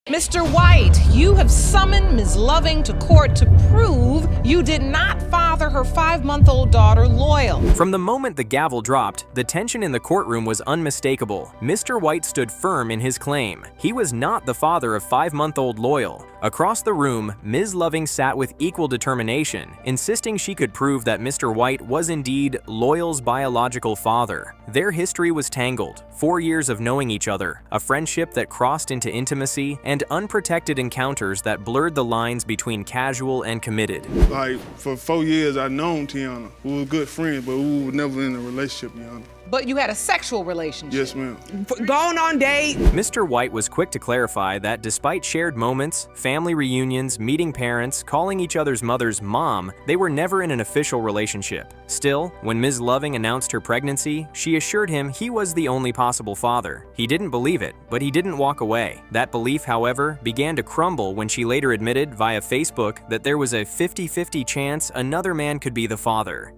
Mr. White, you have summoned Ms. Loving to court to prove you did not father her 5-month-old daughter, Loyal. From the moment the gavel dropped, the tension in the courtroom was unmistakable. Mr. White stood firm in his claim. He was not the father of 5-month-old Loyal. Across the room, Ms. Loving sat with equal determination, insisting she could prove that Mr. White was indeed Loyal's biological father. Their history was tangled. 4 years of knowing each other, a friendship that crossed into intimacy, and unprotected encounters that blurred the lines between casual and committed. Like, for 4 years I'd known Tiana. We were good friends, but we were never in a relationship, Tiana. But you had a sexual relationship. Yes, ma'am. Going on date. Mr. White was quick to clarify that despite shared moments, family reunions, meeting parents, calling each other's mothers mom, they were never in an official relationship. Still, when Ms. Loving announced her pregnancy, she assured him he was the only possible father. He didn't believe it, but he didn't walk away. That belief, however, began to crumble when she later admitted via Facebook that there was a 50-50 chance another man could be the father.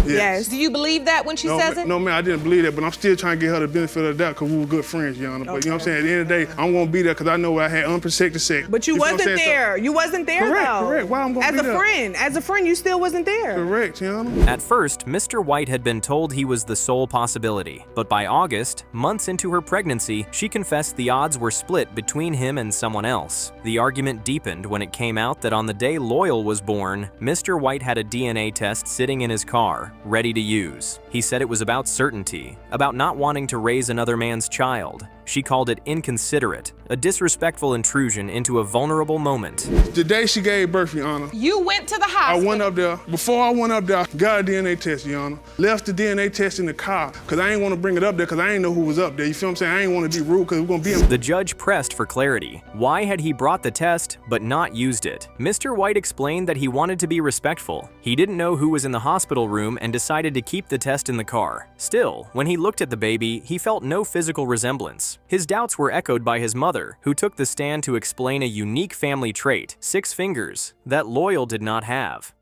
Yes. Do you believe that when she says it? No, man, I didn't believe that, but I'm still trying to get her the benefit of the doubt because we were good friends, Your Honor. But you know what I'm saying? At the end of the day, I won't be there because I know I had unprotected sex. But you wasn't there. You wasn't there, though. Correct. Why I'm going to be there? As a friend, you still wasn't there. Correct, Your Honor. At first, Mr. White had been told he was the sole possibility, but by August, months into her pregnancy, she confessed the odds were split between him and someone else. The argument deepened when it came out that on the day Loyal was born, Mr. White had a DNA test sitting in his car, ready to use. He said it was about certainty, about not wanting to raise another man's child. She called it inconsiderate, a disrespectful intrusion into a vulnerable moment. The day she gave birth, Your Honor. You went to the hospital. I went up there. Before I went up there, I got a DNA test, Your Honor. Left the DNA test in the car because I ain't want to bring it up there because I ain't know who was up there. You feel what I'm saying? I ain't want to be rude because we're going to be in. The judge pressed for clarity. Why had he brought the test but not used it? Mr. White explained that he wanted to be respectful. He didn't know who was in the hospital room and decided to keep the test in the car. Still, when he looked at the baby, he felt no physical resemblance. His doubts were echoed by his mother, who took the stand to explain a unique family trait, 6 fingers, that Loyal did not have.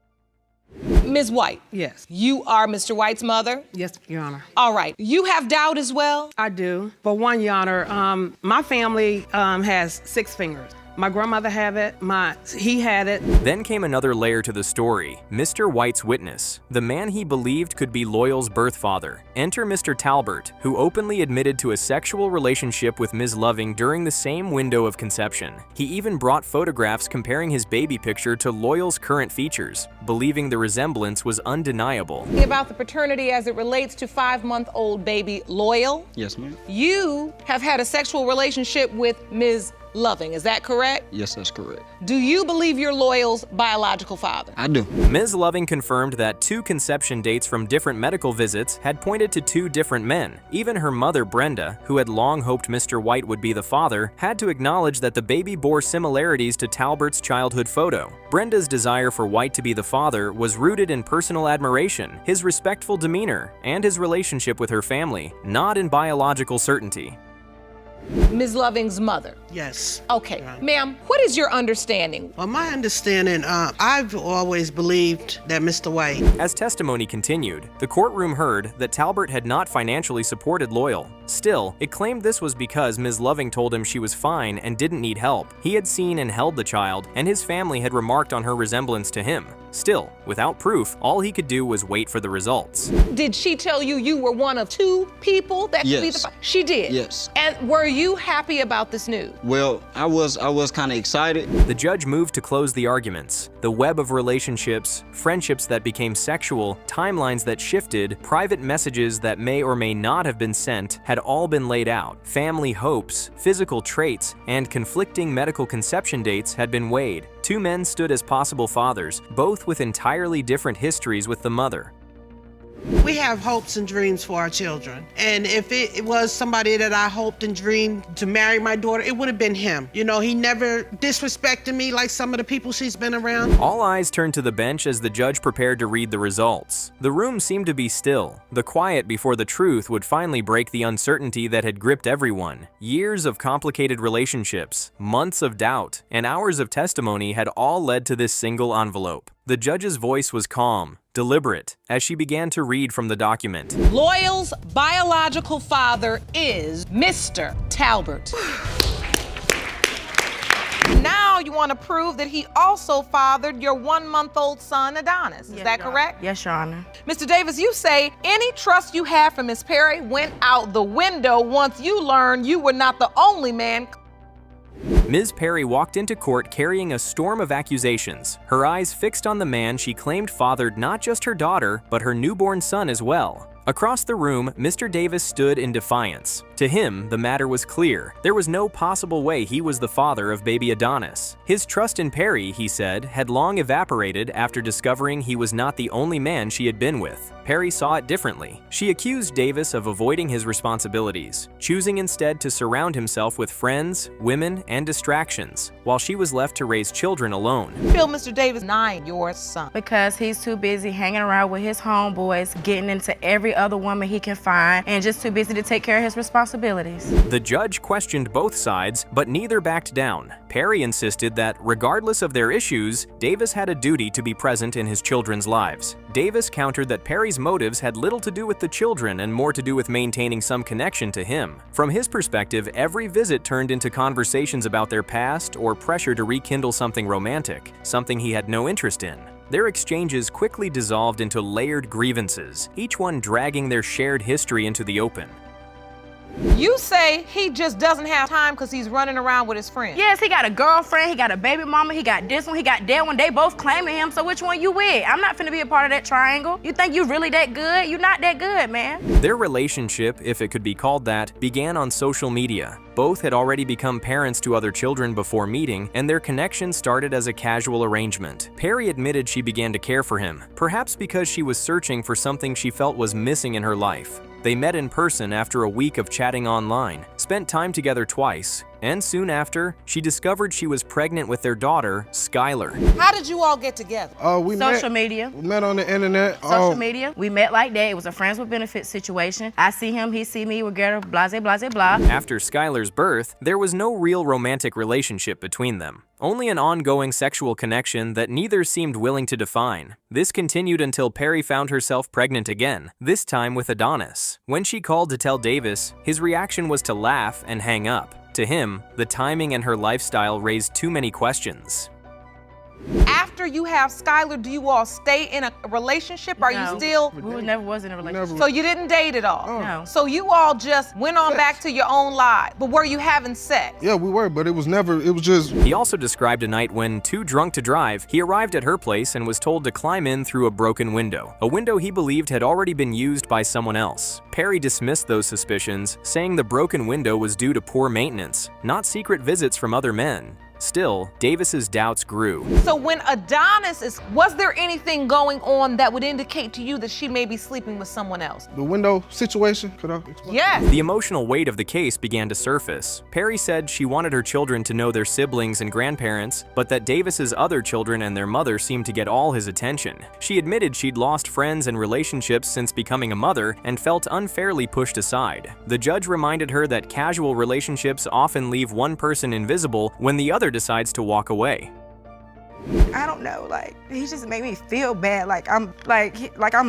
Ms. White. Yes. You are Mr. White's mother? Yes, Your Honor. All right. You have doubt as well? I do. For one, Your Honor, my family has 6 fingers. My grandmother had it, he had it. Then came another layer to the story, Mr. White's witness, the man he believed could be Loyal's birth father. Enter Mr. Talbert, who openly admitted to a sexual relationship with Ms. Loving during the same window of conception. He even brought photographs comparing his baby picture to Loyal's current features, believing the resemblance was undeniable. About the paternity as it relates to 5-month-old baby Loyal? Yes, ma'am. You have had a sexual relationship with Ms. Loving, is that correct? Yes, that's correct. Do you believe you're Loyal's biological father? I do. Ms. Loving confirmed that 2 conception dates from different medical visits had pointed to 2 different men. Even her mother, Brenda, who had long hoped Mr. White would be the father, had to acknowledge that the baby bore similarities to Talbert's childhood photo. Brenda's desire for White to be the father was rooted in personal admiration, his respectful demeanor, and his relationship with her family, not in biological certainty. Ms. Loving's mother? Yes. Okay. Right. Ma'am, what is your understanding? Well, my understanding, I've always believed that Mr. White. As testimony continued, the courtroom heard that Talbert had not financially supported Loyal. Still, it claimed this was because Ms. Loving told him she was fine and didn't need help. He had seen and held the child, and his family had remarked on her resemblance to him. Still, without proof, all he could do was wait for the results. Did she tell you you were one of 2 people that could be the father? She did? Yes. And were you happy about this news? Well, I was kind of excited. The judge moved to close the arguments. The web of relationships, friendships that became sexual, timelines that shifted, private messages that may or may not have been sent had all been laid out. Family hopes, physical traits, and conflicting medical conception dates had been weighed. 2 men stood as possible fathers, both with entirely different histories with the mother. We have hopes and dreams for our children. And if it was somebody that I hoped and dreamed to marry my daughter, it would have been him. You know, he never disrespected me like some of the people she's been around. All eyes turned to the bench as the judge prepared to read the results. The room seemed to be still, the quiet before the truth would finally break the uncertainty that had gripped everyone. Years of complicated relationships, months of doubt, and hours of testimony had all led to this single envelope. The judge's voice was calm, deliberate, as she began to read from the document. Loyal's biological father is Mr. Talbert. want to prove that he also fathered your 1-month-old son, Adonis. Is that correct? Yes, Your Honor. Mr. Davis, you say any trust you had for Miss Perry went out the window once you learned you were not the only man. Ms. Perry walked into court carrying a storm of accusations, her eyes fixed on the man she claimed fathered not just her daughter, but her newborn son as well. Across the room, Mr. Davis stood in defiance. To him, the matter was clear. There was no possible way he was the father of baby Adonis. His trust in Perry, he said, had long evaporated after discovering he was not the only man she had been with. Perry saw it differently. She accused Davis of avoiding his responsibilities, choosing instead to surround himself with friends, women, and distractions, while she was left to raise children alone. Feel Mr. Davis denying your son. Because he's too busy hanging around with his homeboys, getting into every other woman he can find, and just too busy to take care of his responsibilities. The judge questioned both sides, but neither backed down. Perry insisted that, regardless of their issues, Davis had a duty to be present in his children's lives. Davis countered that Perry's motives had little to do with the children and more to do with maintaining some connection to him. From his perspective, every visit turned into conversations about their past or pressure to rekindle something romantic, something he had no interest in. Their exchanges quickly dissolved into layered grievances, each one dragging their shared history into the open. You say he just doesn't have time because he's running around with his friends. Yes, he got a girlfriend, he got a baby mama, he got this one, he got that one. They both claiming him, so which one you with? I'm not finna be a part of that triangle. You think you really that good? You not that good, man. Their relationship, if it could be called that, began on social media. Both had already become parents to other children before meeting, and their connection started as a casual arrangement. Perry admitted she began to care for him, perhaps because she was searching for something she felt was missing in her life. They met in person after a week of chatting online, spent time together twice, and soon after, she discovered she was pregnant with their daughter, Skylar. How did you all get together? Social media. We met on the internet. Social media. We met like that. It was a friends with benefits situation. I see him, he see me, we're together, blase, blase, blah. After Skylar's birth, there was no real romantic relationship between them. Only an ongoing sexual connection that neither seemed willing to define. This continued until Perry found herself pregnant again, this time with Adonis. When she called to tell Davis, his reaction was to laugh and hang up. To him, the timing and her lifestyle raised too many questions. After you have Skylar, do you all stay in a relationship? Are you still? We never was in a relationship. So you didn't date at all? No. So you all just went on back to your own lives. But were you having sex? Yeah, we were, but it was just... He also described a night when, too drunk to drive, he arrived at her place and was told to climb in through a broken window, a window he believed had already been used by someone else. Perry dismissed those suspicions, saying the broken window was due to poor maintenance, not secret visits from other men. Still, Davis's doubts grew. So when Adonis was there anything going on that would indicate to you that she may be sleeping with someone else? The window situation, could I explain? Yes. The emotional weight of the case began to surface. Perry said she wanted her children to know their siblings and grandparents, but that Davis's other children and their mother seemed to get all his attention. She admitted she'd lost friends and relationships since becoming a mother and felt unfairly pushed aside. The judge reminded her that casual relationships often leave one person invisible when the other decides to walk away. I don't know, like, he just made me feel bad, like I'm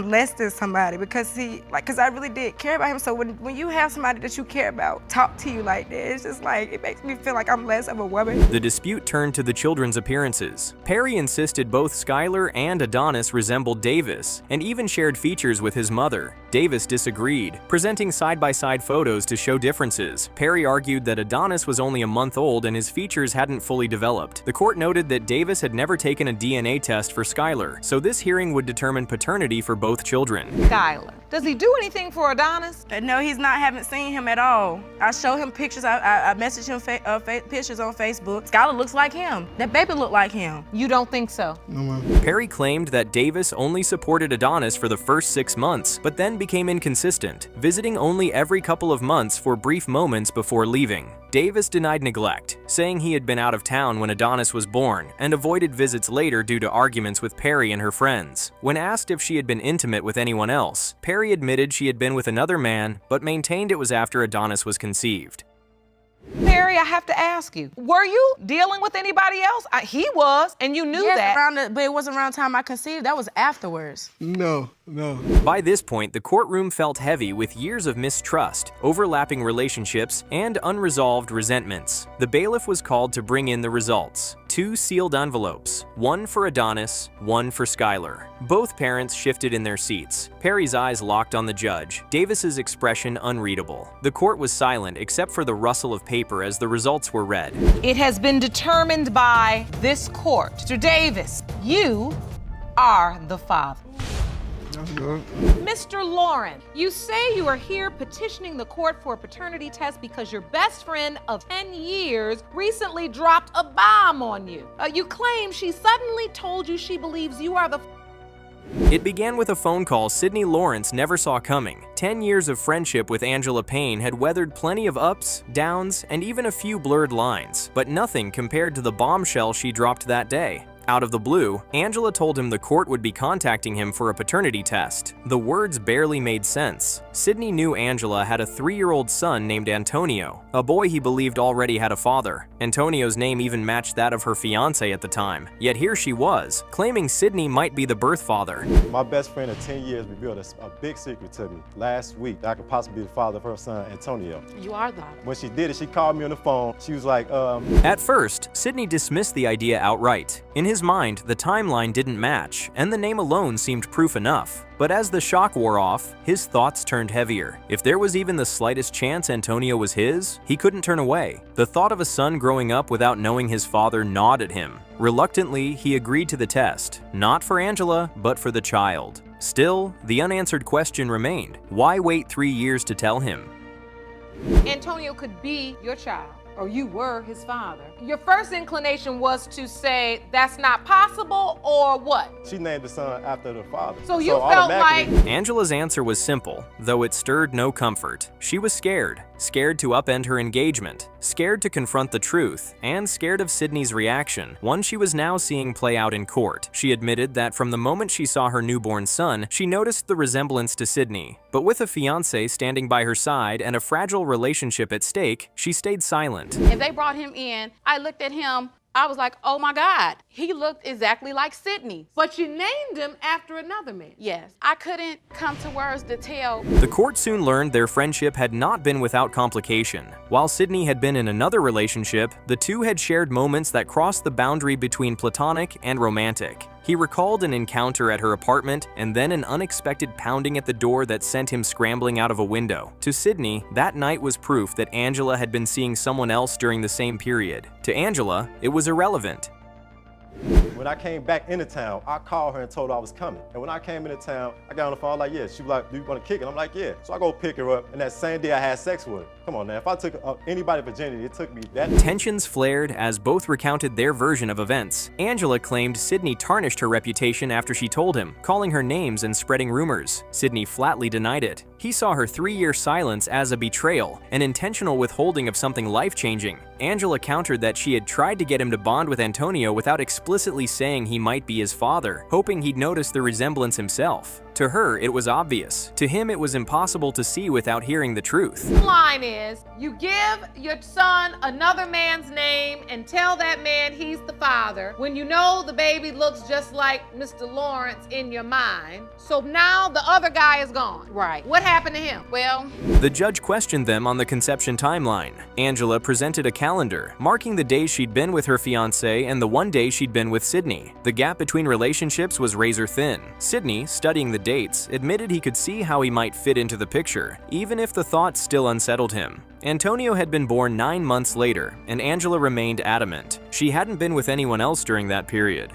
less than somebody because I really did care about him. So when you have somebody that you care about talk to you like that, it's just like, it makes me feel like I'm less of a woman. The dispute turned to the children's appearances. Perry insisted both Skylar and Adonis resembled Davis, and even shared features with his mother. Davis disagreed, presenting side-by-side photos to show differences. Perry argued that Adonis was only a month old and his features hadn't fully developed. The court noted that Davis had never taken a DNA test for Skylar, so this hearing would determine paternity for both children. Skylar, does he do anything for Adonis? No, he's not. Haven't seen him at all. I show him pictures. I message him pictures on Facebook. Skylar looks like him. That baby looked like him. You don't think so? No, ma'am. Perry claimed that Davis only supported Adonis for the first 6 months, but then became inconsistent, visiting only every couple of months for brief moments before leaving. Davis denied neglect, saying he had been out of town when Adonis was born and avoided visits later due to arguments with Perry and her friends. When asked if she had been intimate with anyone else, Perry admitted she had been with another man, but maintained it was after Adonis was conceived. Perry, I have to ask you, were you dealing with anybody else? He was, and you knew that. But it wasn't around the time I conceived. That was afterwards. No. By this point, the courtroom felt heavy with years of mistrust, overlapping relationships, and unresolved resentments. The bailiff was called to bring in the results. 2 sealed envelopes, one for Adonis, one for Skylar. Both parents shifted in their seats. Perry's eyes locked on the judge, Davis's expression unreadable. The court was silent except for the rustle of paper as the results were read. It has been determined by this court. Mr. Davis, you are the father. That's good. Mr. Lawrence, you say you are here petitioning the court for a paternity test because your best friend of 10 years recently dropped a bomb on you. You claim she suddenly told you she believes you are the It began with a phone call Sydney Lawrence never saw coming. 10 years of friendship with Angela Payne had weathered plenty of ups, downs, and even a few blurred lines, but nothing compared to the bombshell she dropped that day. Out of the blue, Angela told him the court would be contacting him for a paternity test. The words barely made sense. Sydney knew Angela had a 3-year-old son named Antonio, a boy he believed already had a father. Antonio's name even matched that of her fiancé at the time. Yet here she was, claiming Sydney might be the birth father. My best friend of 10 years revealed a big secret to me last week that I could possibly be the father of her son, Antonio. You are the. When she did it, she called me on the phone. She was like, At first, Sydney dismissed the idea outright. In his mind, the timeline didn't match, and the name alone seemed proof enough. But as the shock wore off, his thoughts turned heavier. If there was even the slightest chance Antonio was his, he couldn't turn away. The thought of a son growing up without knowing his father gnawed at him. Reluctantly, he agreed to the test, not for Angela, but for the child. Still, the unanswered question remained. Why wait 3 years to tell him? Antonio could be your child, or you were his father. Your first inclination was to say that's not possible, or what? she named the son after the father. So you felt like Angela's answer was simple, though it stirred no comfort. She was scared. Scared to upend her engagement, scared to confront the truth, and scared of Sydney's reaction, one she was now seeing play out in court. She admitted that from the moment she saw her newborn son, she noticed the resemblance to Sydney. But with a fiancé standing by her side and a fragile relationship at stake, she stayed silent. If they brought him in, I looked at him, I was like, oh my God, he looked exactly like Sydney. but you named him after another man. Yes, I couldn't come to words to tell. The court soon learned their friendship had not been without complication. While Sydney had been in another relationship, the two had shared moments that crossed the boundary between platonic and romantic. He recalled an encounter at her apartment and then an unexpected pounding at the door that sent him scrambling out of a window. To Sydney, that night was proof that Angela had been seeing someone else during the same period. To Angela, it was irrelevant. When I came back into town, I called her and told her I was coming. And when I came into town, I got on the phone, I'm like, yeah. She was like, do you want to kick it? I'm like, yeah. So I go pick her up, and that same day I had sex with her. Come on now, if I took anybody's virginity, it took me that. Tensions flared as both recounted their version of events. Angela claimed Sydney tarnished her reputation after she told him, calling her names and spreading rumors. Sydney flatly denied it. He saw her 3-year silence as a betrayal, an intentional withholding of something life-changing. Angela countered that she had tried to get him to bond with Antonio without explicitly saying he might be his father, hoping he'd notice the resemblance himself. To her, it was obvious. To him, it was impossible to see without hearing the truth. The line is, you give your son another man's name and tell that man he's the father when you know the baby looks just like Mr. Lawrence in your mind. So now the other guy is gone. Right. What happened to him? Well, The judge questioned them on the conception timeline. Angela presented a calendar, marking the days she'd been with her fiancé and the one day she'd been with Sydney. The gap between relationships was razor thin. Sydney, studying the dates, admitted he could see how he might fit into the picture, even if the thought still unsettled him. Antonio had been born 9 months later, and Angela remained adamant. She hadn't been with anyone else during that period.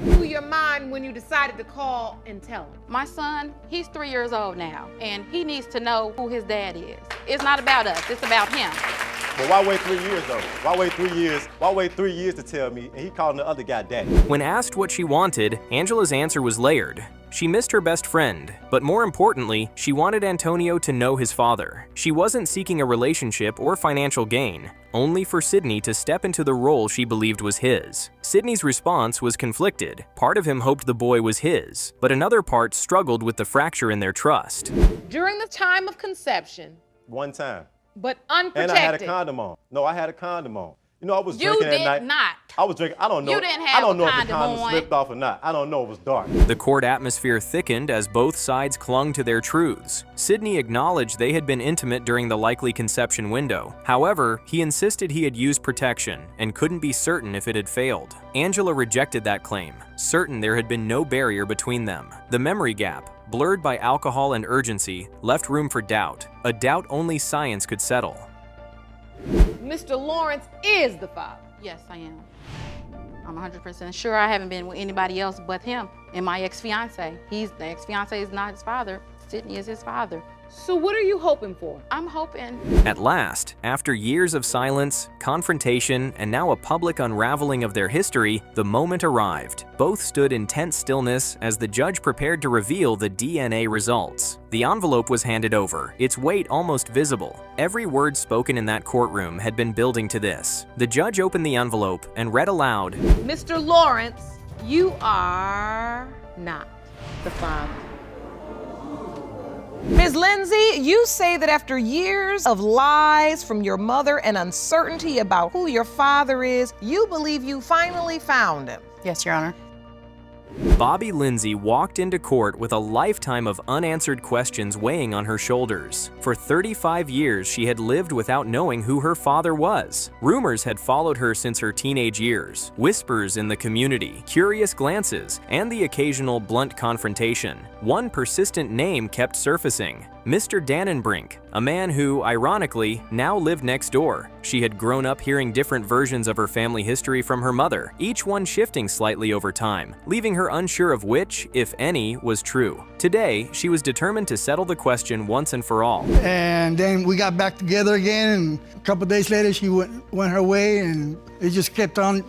Through your mind when you decided to call and tell him? my son, he's 3 years old now, and he needs to know who his dad is. It's not about us, it's about him. But why wait 3 years though? Why wait 3 years? Why wait 3 years to tell me? And he calling the other guy daddy. When asked what she wanted, Angela's answer was layered. She missed her best friend, but more importantly, she wanted Antonio to know his father. She wasn't seeking a relationship or financial gain, only for Sydney to step into the role she believed was his. Sydney's response was conflicted. Part of him hoped the boy was his, but another part struggled with the fracture in their trust. During the time of conception, One time. but unprotected. And I had a condom on. No, I had a condom on. You know, I was You drinking did that night. not. I was drinking. I don't know. You didn't I have don't a know if the condom condom on. slipped off or not. I don't know. It was dark. The court atmosphere thickened as both sides clung to their truths. Sidney acknowledged they had been intimate during the likely conception window. However, he insisted he had used protection and couldn't be certain if it had failed. Angela rejected that claim, certain there had been no barrier between them. The memory gap, blurred by alcohol and urgency, left room for doubt, a doubt only science could settle. Mr. Lawrence is the father. Yes, I am. I'm 100% sure I haven't been with anybody else but him and my ex-fiance. The ex-fiance is not his father. Sidney is his father. So what are you hoping for? I'm hoping. At last, after years of silence, confrontation, and now a public unraveling of their history, the moment arrived. Both stood in tense stillness as the judge prepared to reveal the DNA results. The envelope was handed over, its weight almost visible. Every word spoken in that courtroom had been building to this. The judge opened the envelope and read aloud, Mr. Lawrence, you are not the father. Ms. Lindsay, you say that after years of lies from your mother and uncertainty about who your father is, you believe you finally found him. Yes, Your Honor. Bobby Lindsay walked into court with a lifetime of unanswered questions weighing on her shoulders. For 35 years, she had lived without knowing who her father was. Rumors had followed her since her teenage years, whispers in the community, curious glances, and the occasional blunt confrontation. One persistent name kept surfacing, Mr. Dannenbrink, a man who, ironically, now lived next door. She had grown up hearing different versions of her family history from her mother, each one shifting slightly over time, leaving her unsure of which, if any, was true. Today, she was determined to settle the question once and for all. And then we got back together again, and a couple of days later, she went her way, and it just kept on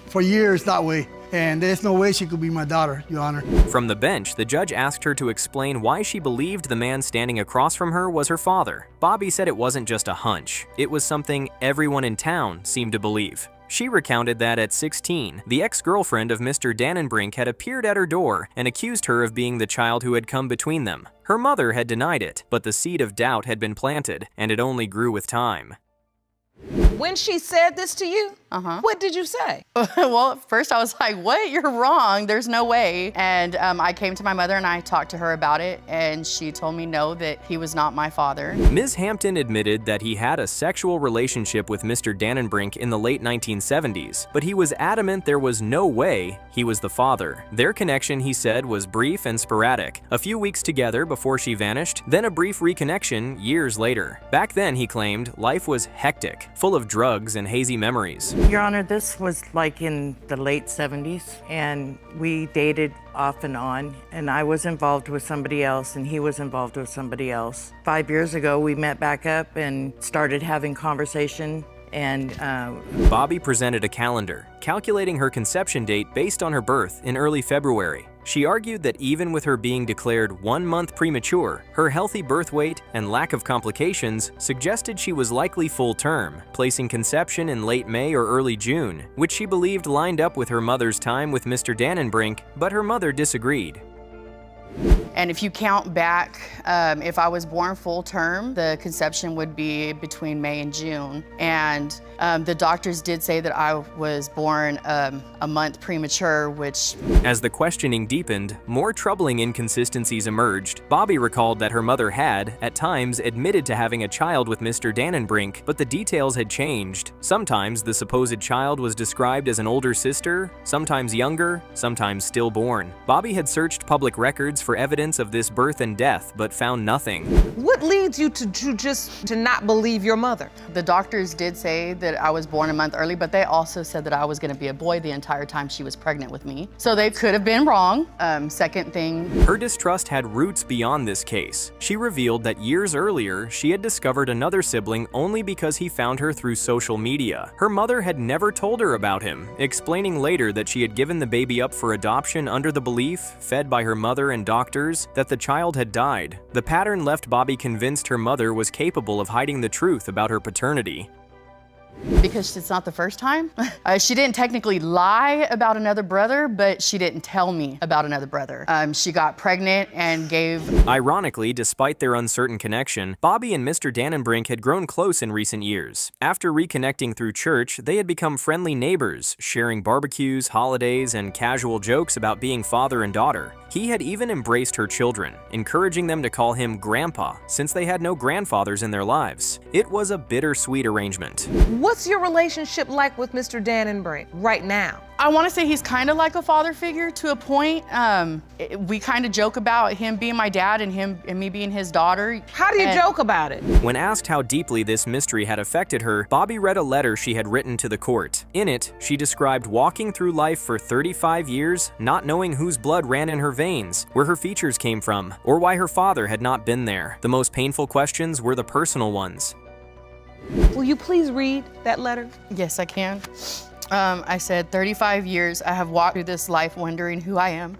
for years that way. And there's no way she could be my daughter, Your Honor. From the bench, the judge asked her to explain why she believed the man standing across from her was her father. Bobby said it wasn't just a hunch. It was something everyone in town seemed to believe. She recounted that at 16, the ex-girlfriend of Mr. Dannenbrink had appeared at her door and accused her of being the child who had come between them. Her mother had denied it, but the seed of doubt had been planted, and it only grew with time. When she said this to you, what did you say? Well, at first I was like, what? You're wrong. There's no way. And I came to my mother and I talked to her about it, and she told me no, that he was not my father. Ms. Hampton admitted that he had a sexual relationship with Mr. Dannenbrink in the late 1970s, but he was adamant there was no way he was the father. Their connection, he said, was brief and sporadic. A few weeks together before she vanished, then a brief reconnection years later. Back then, he claimed, life was hectic, full of drugs and hazy memories. Your Honor, this was like in the late 70s, and we dated off and on, and I was involved with somebody else, and he was involved with somebody else. 5 years ago, we met back up and started having conversation, and Bobby presented a calendar, calculating her conception date based on her birth in early February. She argued that even with her being declared 1 month premature, her healthy birth weight and lack of complications suggested she was likely full term, placing conception in late May or early June, which she believed lined up with her mother's time with Mr. Dannenbrink, but her mother disagreed. And if you count back, if I was born full term, the conception would be between May and June. And the doctors did say that I was born a month premature, which... As the questioning deepened, more troubling inconsistencies emerged. Bobby recalled that her mother had, at times, admitted to having a child with Mr. Dannenbrink, but the details had changed. Sometimes the supposed child was described as an older sister, sometimes younger, sometimes stillborn. Bobby had searched public records for evidence of this birth and death, but found nothing. What leads you to not believe your mother? The doctors did say that I was born a month early, but they also said that I was gonna be a boy the entire time she was pregnant with me. So they could have been wrong. Second thing. Her distrust had roots beyond this case. She revealed that years earlier, she had discovered another sibling only because he found her through social media. Her mother had never told her about him, explaining later that she had given the baby up for adoption under the belief, fed by her mother and doctors, that the child had died. The pattern left Bobby convinced her mother was capable of hiding the truth about her paternity. Because it's not the first time. She didn't technically lie about another brother, but she didn't tell me about another brother. She got pregnant and gave... Ironically, despite their uncertain connection, Bobby and Mr. Dannenbrink had grown close in recent years. After reconnecting through church, they had become friendly neighbors, sharing barbecues, holidays, and casual jokes about being father and daughter. He had even embraced her children, encouraging them to call him Grandpa, since they had no grandfathers in their lives. It was a bittersweet arrangement. What's your relationship like with Mr. Dannenbrink right now? I want to say he's kind of like a father figure to a point. We kind of joke about him being my dad and me being his daughter. How do you joke about it? When asked how deeply this mystery had affected her, Bobby read a letter she had written to the court. In it, she described walking through life for 35 years, not knowing whose blood ran in her veins, where her features came from, or why her father had not been there. The most painful questions were the personal ones. Will you please read that letter? Yes, I can. I said, 35 years I have walked through this life wondering who I am,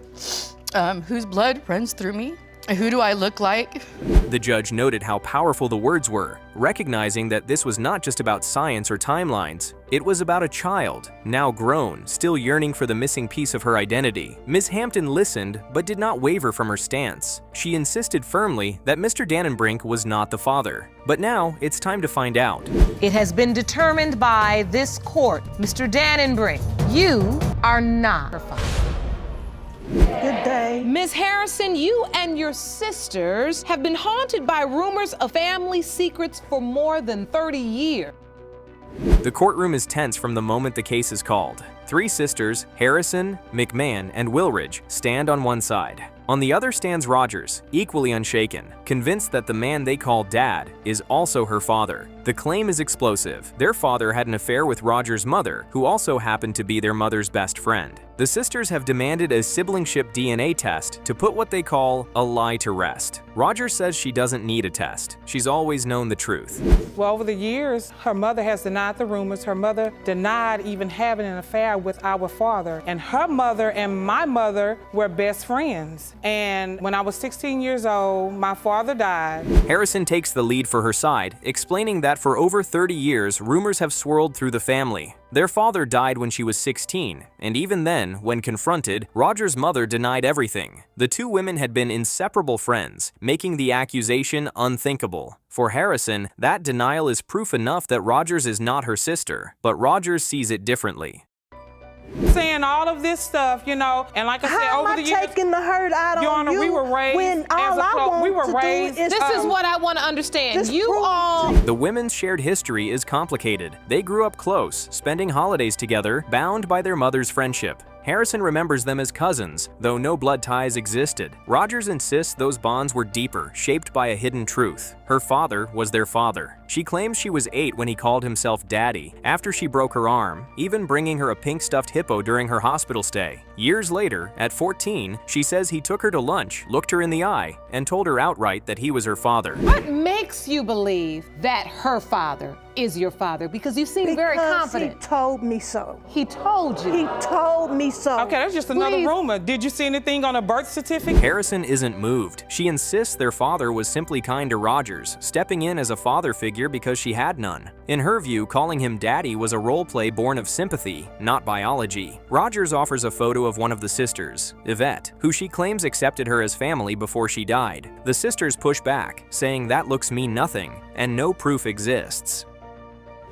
whose blood runs through me, who do I look like? The judge noted how powerful the words were, recognizing that this was not just about science or timelines. It was about a child, now grown, still yearning for the missing piece of her identity. Ms. Hampton listened, but did not waver from her stance. She insisted firmly that Mr. Dannenbrink was not the father. But now, it's time to find out. It has been determined by this court, Mr. Dannenbrink, you are not her father. Good day. Ms. Harrison, you and your sisters have been haunted by rumors of family secrets for more than 30 years. The courtroom is tense from the moment the case is called. Three sisters, Harrison, McMahon, and Wilridge, stand on one side. On the other stands Rogers, equally unshaken, convinced that the man they call Dad is also her father. The claim is explosive. Their father had an affair with Rogers' mother, who also happened to be their mother's best friend. The sisters have demanded a siblingship DNA test to put what they call a lie to rest. Rogers says she doesn't need a test. She's always known the truth. Well, over the years, her mother has denied the rumors. Her mother denied even having an affair with our father. And her mother and my mother were best friends. And when I was 16 years old, my father died. Harrison takes the lead for her side, explaining that for over 30 years, rumors have swirled through the family. Their father died when she was 16, and even then, when confronted, Rogers' mother denied everything. The two women had been inseparable friends, making the accusation unthinkable. For Harrison, that denial is proof enough that Rogers is not her sister, but Rogers sees it differently. Saying all of this stuff, you know, and like I said, over the years, how am I taking the hurt out Your on Honor, you we were raised when all I want we were to raised. do is This is what I want to understand. Just You prove all... The women's shared history is complicated. They grew up close, spending holidays together, bound by their mother's friendship. Harrison remembers them as cousins, though no blood ties existed. Rogers insists those bonds were deeper, shaped by a hidden truth. Her father was their father. She claims she was 8 when he called himself Daddy, after she broke her arm, even bringing her a pink stuffed hippo during her hospital stay. Years later, at 14, she says he took her to lunch, looked her in the eye, and told her outright that he was her father. What makes you believe that her father is your father? Because you seem very confident. He told me so. He told you. He told me so. Okay, that's just another rumor. Did you see anything on a birth certificate? Harrison isn't moved. She insists their father was simply kind to Rogers, stepping in as a father figure because she had none. In her view, calling him Daddy was a role play born of sympathy, not biology. Rogers offers a photo of one of the sisters, Yvette, who she claims accepted her as family before she died. The sisters push back, saying that looks mean nothing, and no proof exists.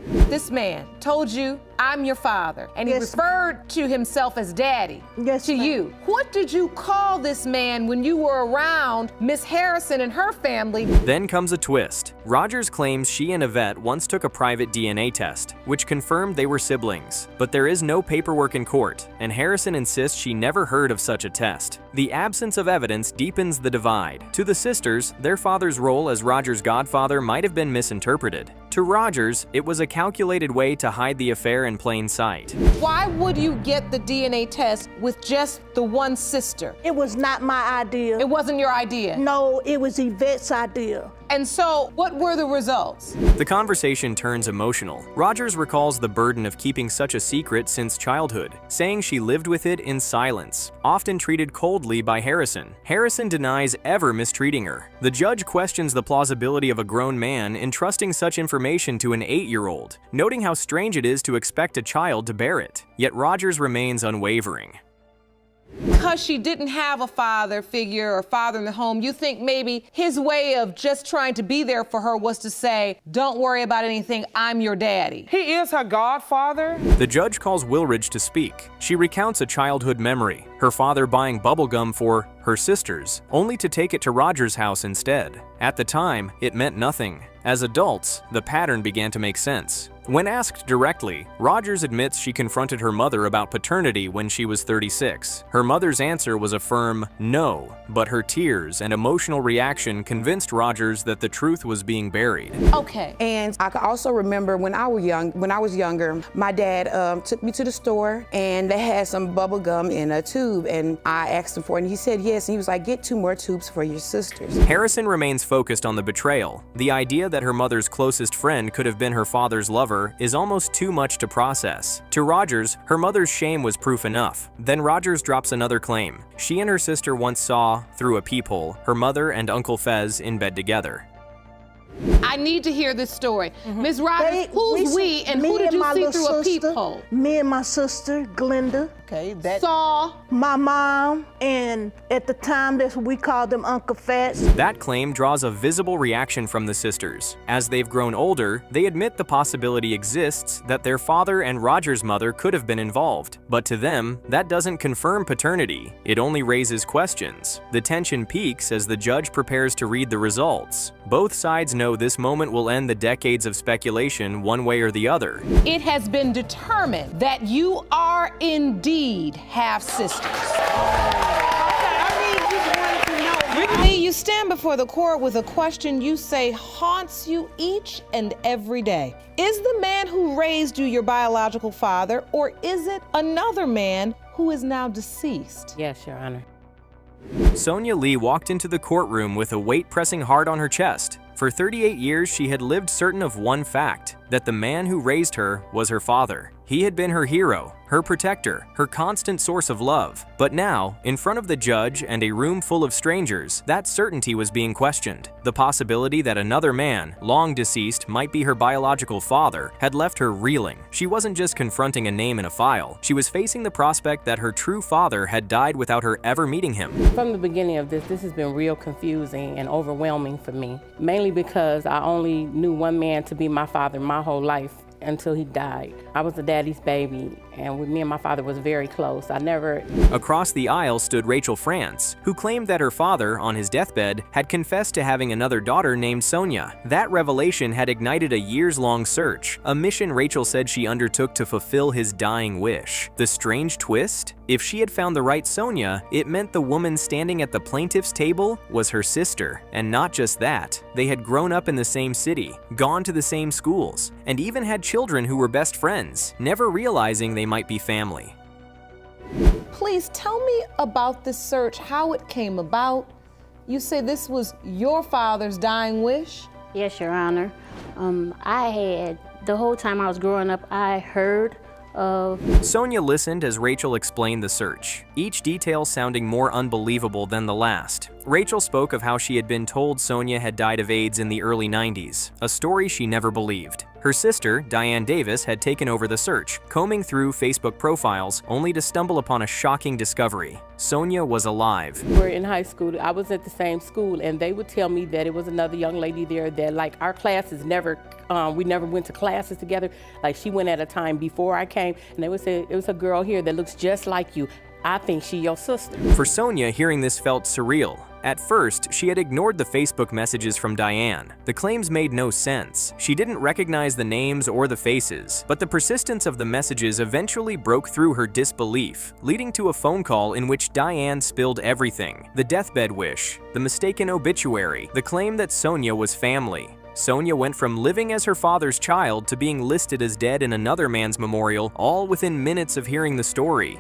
This man told you, I'm your father, and he referred to himself as Daddy to you. What did you call this man when you were around Miss Harrison and her family? Then comes a twist. Rogers claims she and Yvette once took a private DNA test, which confirmed they were siblings. But there is no paperwork in court, and Harrison insists she never heard of such a test. The absence of evidence deepens the divide. To the sisters, their father's role as Rogers' godfather might have been misinterpreted. To Rogers, it was a calculated way to hide the affair in plain sight. Why would you get the DNA test with just the one sister? It was not my idea. It wasn't your idea? No, it was Yvette's idea. And so, what were the results? The conversation turns emotional. Rogers recalls the burden of keeping such a secret since childhood, saying she lived with it in silence, often treated coldly by Harrison. Harrison denies ever mistreating her. The judge questions the plausibility of a grown man entrusting such information to an 8-year-old, noting how strange it is to expect a child to bear it. Yet Rogers remains unwavering. Because she didn't have a father figure or father in the home, you think maybe his way of just trying to be there for her was to say, don't worry about anything, I'm your daddy. He is her godfather. The judge calls Wilridge to speak. She recounts a childhood memory, her father buying bubblegum for her sisters, only to take it to Rogers' house instead. At the time, it meant nothing. As adults, the pattern began to make sense. When asked directly, Rogers admits she confronted her mother about paternity when she was 36. Her mother's answer was a firm no, but her tears and emotional reaction convinced Rogers that the truth was being buried. Okay. And I can also remember when I was younger, my dad took me to the store and they had some bubble gum in a tube, and I asked him for it and he said yes, and he was like, get 2 more tubes for your sisters. Harrison remains focused on the betrayal. The idea that her mother's closest friend could have been her father's lover is almost too much to process. To Rogers, her mother's shame was proof enough. Then Rogers drops another claim. She and her sister once saw, through a peephole, her mother and Uncle Fez in bed together. I need to hear this story. Ms. Rogers, who's we and who did you see through a peephole? Me and my sister, Glenda. Okay, that saw my mom, and at the time we called them Uncle Fats. That claim draws a visible reaction from the sisters. As they've grown older, they admit the possibility exists that their father and Rogers' mother could have been involved. But to them, that doesn't confirm paternity. It only raises questions. The tension peaks as the judge prepares to read the results. Both sides know this moment will end the decades of speculation one way or the other. It has been determined that you are indeed half-sisters. You stand before the court with a question you say haunts you each and every day. Is the man who raised you your biological father, or is it another man who is now deceased? Yes, Your Honor. Sonia Lee walked into the courtroom with a weight pressing hard on her chest. For 38 years, she had lived certain of one fact, that the man who raised her was her father. He had been her hero, her protector, her constant source of love. But now, in front of the judge and a room full of strangers, that certainty was being questioned. The possibility that another man, long deceased, might be her biological father had left her reeling. She wasn't just confronting a name in a file. She was facing the prospect that her true father had died without her ever meeting him. From the beginning of this has been real confusing and overwhelming for me, mainly because I only knew one man to be my father my whole life until he died. I was a daddy's baby, and me and my father was very close. Across the aisle stood Rachel France, who claimed that her father, on his deathbed, had confessed to having another daughter named Sonia. That revelation had ignited a years-long search, a mission Rachel said she undertook to fulfill his dying wish. The strange twist? If she had found the right Sonia, it meant the woman standing at the plaintiff's table was her sister. And not just that, they had grown up in the same city, gone to the same schools, and even had children who were best friends, never realizing they might be family. Please tell me about this search, how it came about. You say this was your father's dying wish? Yes, Your Honor. The whole time I was growing up, I heard of... Sonia listened as Rachel explained the search, each detail sounding more unbelievable than the last. Rachel spoke of how she had been told Sonia had died of AIDS in the early 90s, a story she never believed. Her sister, Diane Davis, had taken over the search, combing through Facebook profiles, only to stumble upon a shocking discovery. Sonia was alive. We're in high school. I was at the same school, and they would tell me that it was another young lady there that, like, our classes we never went to classes together. Like, she went at a time before I came, and they would say, it was a girl here that looks just like you. I think she your sister. For Sonia, hearing this felt surreal. At first, she had ignored the Facebook messages from Diane. The claims made no sense. She didn't recognize the names or the faces, but the persistence of the messages eventually broke through her disbelief, leading to a phone call in which Diane spilled everything: the deathbed wish, the mistaken obituary, the claim that Sonia was family. Sonia went from living as her father's child to being listed as dead in another man's memorial, all within minutes of hearing the story.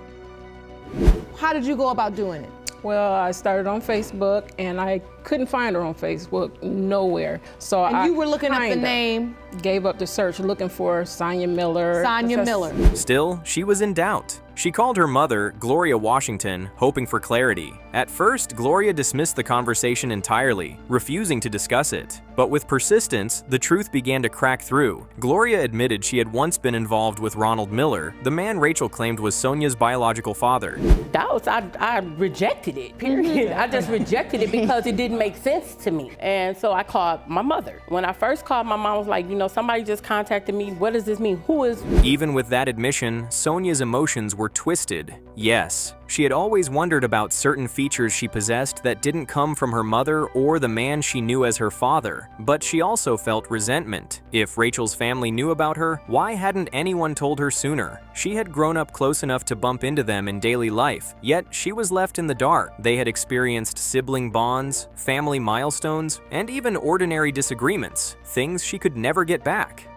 How did you go about doing it? Well, I started on Facebook, and I couldn't find her on Facebook nowhere. So And you were looking up the name? Gave up the search looking for Sonia Miller. Sonia Miller. Still, she was in doubt. She called her mother, Gloria Washington, hoping for clarity. At first, Gloria dismissed the conversation entirely, refusing to discuss it. But with persistence, the truth began to crack through. Gloria admitted she had once been involved with Ronald Miller, the man Rachel claimed was Sonia's biological father. I rejected it, period. I just rejected it because it didn't make sense to me. And so I called my mother. When I first called, my mom was like, you know, somebody just contacted me. What does this mean? Who is? Even with that admission, Sonia's emotions were twisted. Yes, she had always wondered about certain features she possessed that didn't come from her mother or the man she knew as her father, but she also felt resentment. If Rachel's family knew about her, why hadn't anyone told her sooner? She had grown up close enough to bump into them in daily life, yet she was left in the dark. They had experienced sibling bonds, family milestones, and even ordinary disagreements, things she could never get back.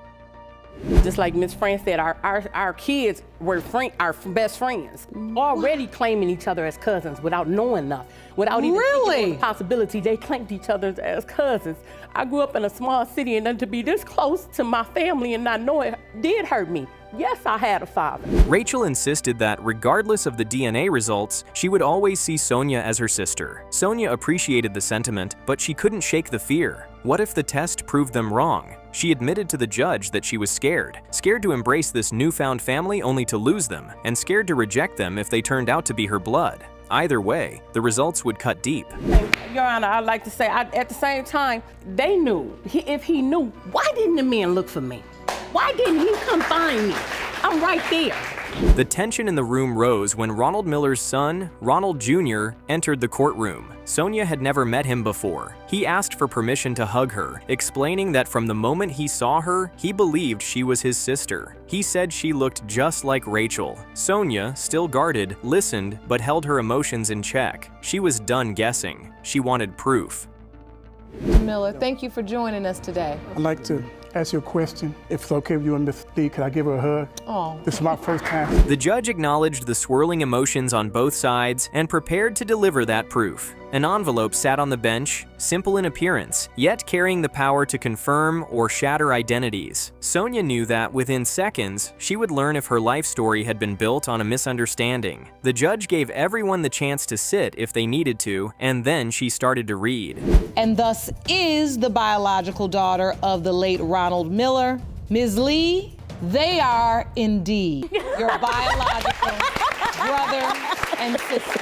Just like Miss Fran said, our kids were our best friends, already claiming each other as cousins without knowing enough, without even thinking the possibility they claimed each other as cousins. I grew up in a small city, and then to be this close to my family and not know it did hurt me. Yes, I had a father. Rachel insisted that regardless of the DNA results, she would always see Sonia as her sister. Sonia appreciated the sentiment, but she couldn't shake the fear. What if the test proved them wrong? She admitted to the judge that she was scared to embrace this newfound family only to lose them, and scared to reject them if they turned out to be her blood. Either way, the results would cut deep. Your Honor, I'd like to say, at the same time, they knew. If he knew, why didn't the man look for me? Why didn't he come find me? I'm right there. The tension in the room rose when Ronald Miller's son, Ronald Jr., entered the courtroom. Sonia had never met him before. He asked for permission to hug her, explaining that from the moment he saw her, he believed she was his sister. He said she looked just like Rachel. Sonia, still guarded, listened, but held her emotions in check. She was done guessing. She wanted proof. Miller, thank you for joining us today. I'd like to ask you a question. If it's okay with you and Miss Lee, could I give her a hug? Oh. This is my first time. The judge acknowledged the swirling emotions on both sides and prepared to deliver that proof. An envelope sat on the bench, simple in appearance, yet carrying the power to confirm or shatter identities. Sonia knew that within seconds, she would learn if her life story had been built on a misunderstanding. The judge gave everyone the chance to sit if they needed to, and then she started to read. And thus is the biological daughter of the late Ronald Miller. Ms. Lee, they are indeed your biological brother and sister.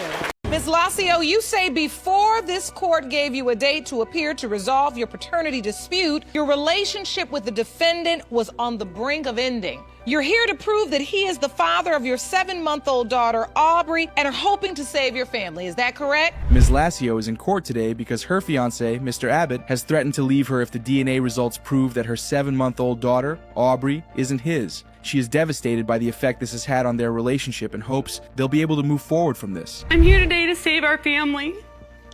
Ms. Lacio, you say before this court gave you a date to appear to resolve your paternity dispute, your relationship with the defendant was on the brink of ending. You're here to prove that he is the father of your 7-month-old daughter, Aubrey, and are hoping to save your family. Is that correct? Ms. Lacio is in court today because her fiancé, Mr. Abbott, has threatened to leave her if the DNA results prove that her 7-month-old daughter, Aubrey, isn't his. She is devastated by the effect this has had on their relationship and hopes they'll be able to move forward from this. I'm here today to save our family.